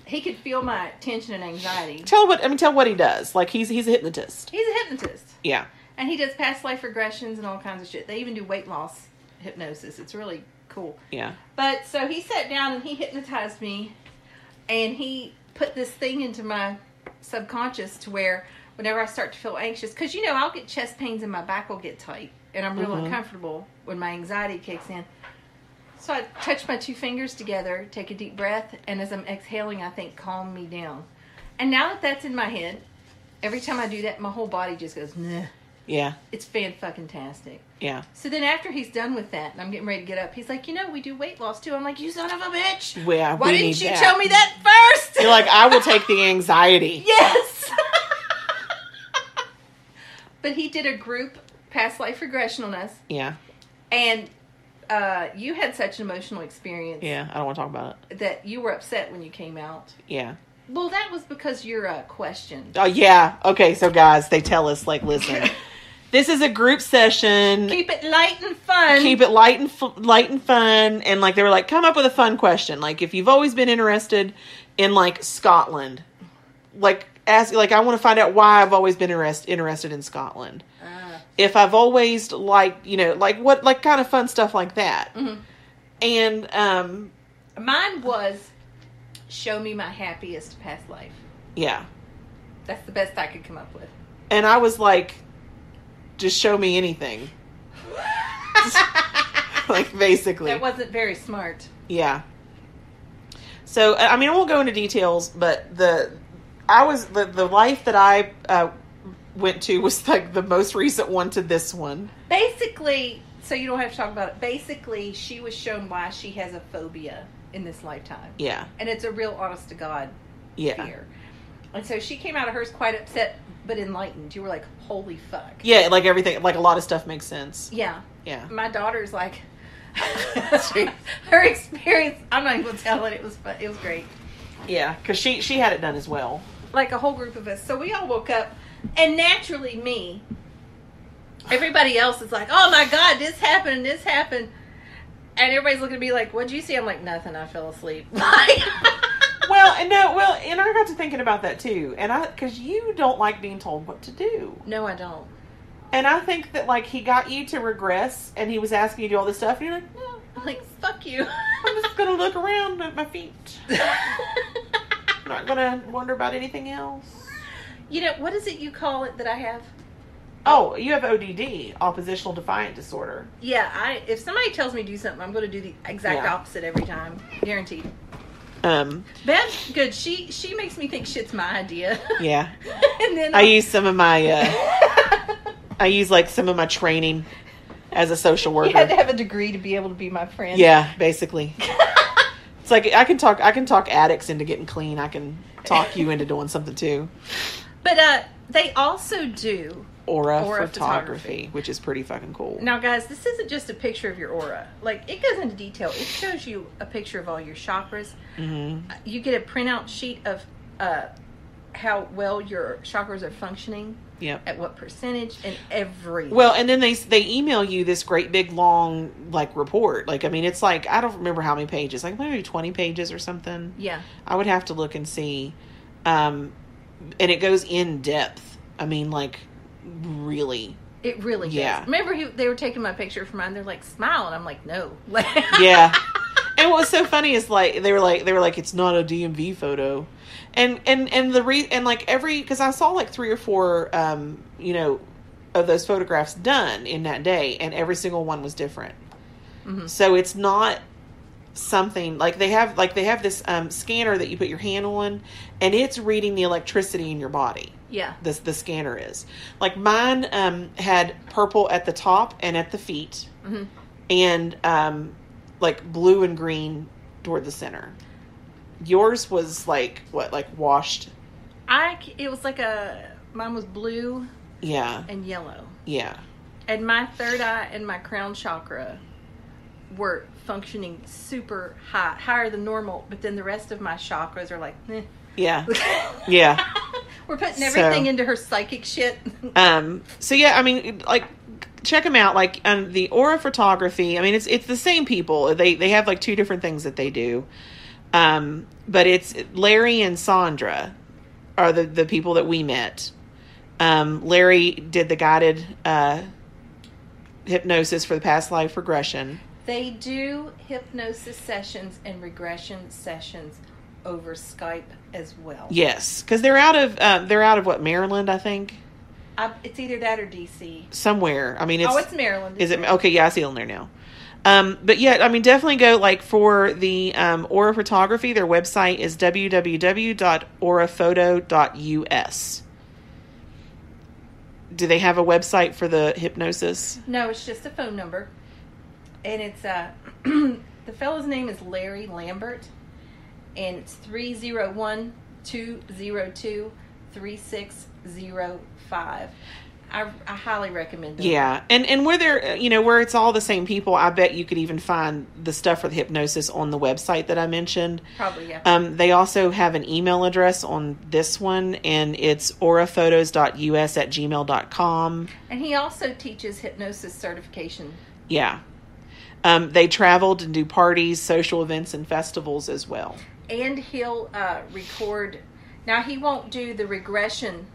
He could feel my tension and anxiety.
Tell what he does. Like he's a hypnotist.
He's a hypnotist.
Yeah.
And he does past life regressions and all kinds of shit. They even do weight loss hypnosis. It's really cool.
Yeah.
But so he sat down and he hypnotized me, and he put this thing into my subconscious to where whenever I start to feel anxious, because I'll get chest pains and my back will get tight and I'm real uncomfortable when my anxiety kicks in. So I touch my two fingers together, take a deep breath, and as I'm exhaling, I think, calm me down. And now that that's in my head, every time I do that, my whole body just goes, nah.
Yeah.
It's fan-fucking-tastic.
Yeah.
So then after he's done with that, and I'm getting ready to get up, he's like, we do weight loss too. I'm like, you son of a bitch.
Yeah,
Why
we
didn't
need
you
that.
tell me that first?
You're like, I will take the anxiety.
Yes. But he did a group past life regression on us.
Yeah.
And you had such an emotional experience.
Yeah. I don't want to talk about it.
That you were upset when you came out.
Yeah.
Well, that was because you're questioned.
Oh yeah. Okay. So guys, they tell us like, listen, this is a group session.
Keep it light and fun.
Keep it light and fun. And like they were like, come up with a fun question. Like if you've always been interested in like Scotland, like ask like I want to find out why I've always been interested in Scotland. If I've always like what like kind of fun stuff like that.
Mm-hmm.
And
mine was show me my happiest past life.
Yeah.
That's the best I could come up with.
And I was like, just show me anything. Like, basically.
That wasn't very smart.
Yeah. So, I mean, I won't go into details, but the life that I went to was like the most recent one to this one.
Basically, so you don't have to talk about it. Basically, she was shown why she has a phobia in this lifetime.
Yeah.
And it's a real honest to God fear. And so she came out of hers quite upset, but enlightened. You were like, holy fuck.
Yeah, like everything, like a lot of stuff makes sense.
Yeah.
Yeah.
My daughter's like, her experience, I'm not even going to tell it. It was great.
Yeah, because she had it done as well.
Like a whole group of us. So we all woke up, and naturally me, everybody else is like, oh my God, this happened and this happened. And everybody's looking at me like, what'd you see? I'm like, nothing, I fell asleep.
and I got to thinking about that too. And because you don't like being told what to do.
No, I don't.
And I think that, like, he got you to regress, and he was asking you to do all this stuff, and you're like, no.
I'm like, fuck you.
I'm just going to look around at my feet. I'm not going to wonder about anything else.
What is it you call it that I have?
Oh, you have ODD, oppositional defiant disorder.
Yeah, if somebody tells me to do something, I'm going to do the exact opposite every time. Guaranteed. Bev's good. She makes me think shit's my idea.
Yeah.
And then
I use some of my, some of my training as a social worker.
You had to have a degree to be able to be my friend.
Yeah, basically. It's like I can talk addicts into getting clean. I can talk you into doing something too.
But they also do
aura photography, which is pretty fucking cool.
Now, guys, this isn't just a picture of your aura. Like, it goes into detail. It shows you a picture of all your chakras. You get a printout sheet of how well your chakras are functioning.
Yep.
at what percentage, and everything.
Well, and then they email you this great big long like report. Like, I mean, it's like, I don't remember how many pages, like maybe 20 pages or something.
Yeah.
I would have to look and see. And it goes in depth. I mean, like, really.
It really does.
Yeah.
Remember they were taking my picture for mine. They're like, smile, and I'm like, no.
Yeah. And what was so funny is like they were like it's not a DMV photo, and like every, because I saw like 3 or 4 you know, of those photographs done in that day, and every single one was different.
Mm-hmm.
So it's not something like they have this scanner that you put your hand on, and it's reading the electricity in your body.
Yeah.
The scanner is like mine had purple at the top and at the feet,
Mm-hmm.
and like blue and green toward the center. Yours was like what, like washed?
It was like mine was blue.
Yeah.
And yellow.
Yeah.
And my third eye and my crown chakra were functioning super high, higher than normal, but then the rest of my chakras are like, eh.
Yeah. Yeah.
We're putting everything into her psychic shit.
So yeah, I mean, like, check them out. Like, the aura photography, I mean, it's the same people. They have like 2 different things that they do. But it's Larry and Sandra are the people that we met. Larry did the guided hypnosis for the past life regression.
They do hypnosis sessions and regression sessions over Skype as well.
Yes, because they're out of what, Maryland, I think.
It's either that or DC.
Somewhere. I mean,
it's Maryland.
Is it okay? Yeah, I see it on there now. But yeah, I mean, definitely go, like, for the aura photography. Their website is www.auraphoto.us. Do they have a website for the hypnosis?
No, it's just a phone number, and it's the fellow's name is Larry Lambert, and it's 301-202-3605. I highly recommend it.
Yeah, and where they're, you know, where it's all the same people, I bet you could even find the stuff for the hypnosis on the website that I mentioned.
Probably, yeah.
They also have an email address on this one, and it's auraphotos.us@gmail.com.
And he also teaches hypnosis certification.
Yeah. They traveled and do parties, social events, and festivals as well.
And he'll record. Now, he won't do the recorded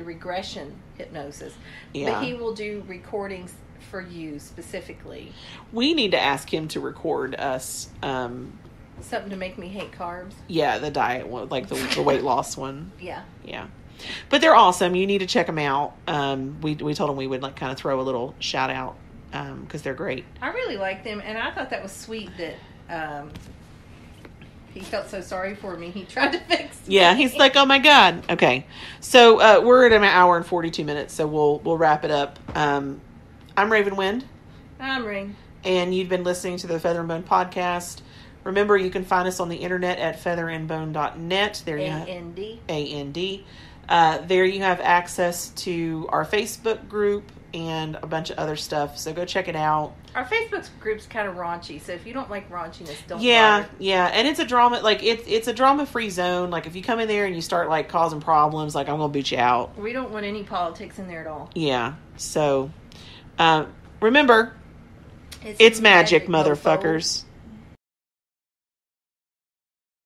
regression hypnosis,
Yeah.
but he will do recordings for you specifically.
We need to ask him to record us.
Something to make me hate carbs.
Yeah, the diet one, like the weight loss one.
Yeah.
Yeah. But they're awesome. You need to check them out. We told them we would like kind of throw a little shout out because they're great.
I really like them, and I thought that was sweet that he felt so sorry for me. He tried to fix me.
Yeah, he's like, oh my God. Okay. So we're at an hour and 42 minutes, so we'll wrap it up. I'm RavenWynd.
I'm Ring.
And you've been listening to the Feather and Bone podcast. Remember, you can find us on the internet at featherandbone.net. There you have
A-N-D.
A-N-D. There you have access to our Facebook group and a bunch of other stuff. So go check it out.
Our Facebook group's kind of raunchy, so if you don't like raunchiness, don't
Yeah,
bother.
yeah. And it's a drama, like, it's a drama-free zone. Like, if you come in there and you start, like, causing problems, like, I'm going to boot you out.
We don't want any politics in there at all.
Yeah. So, remember, it's magic, motherfuckers.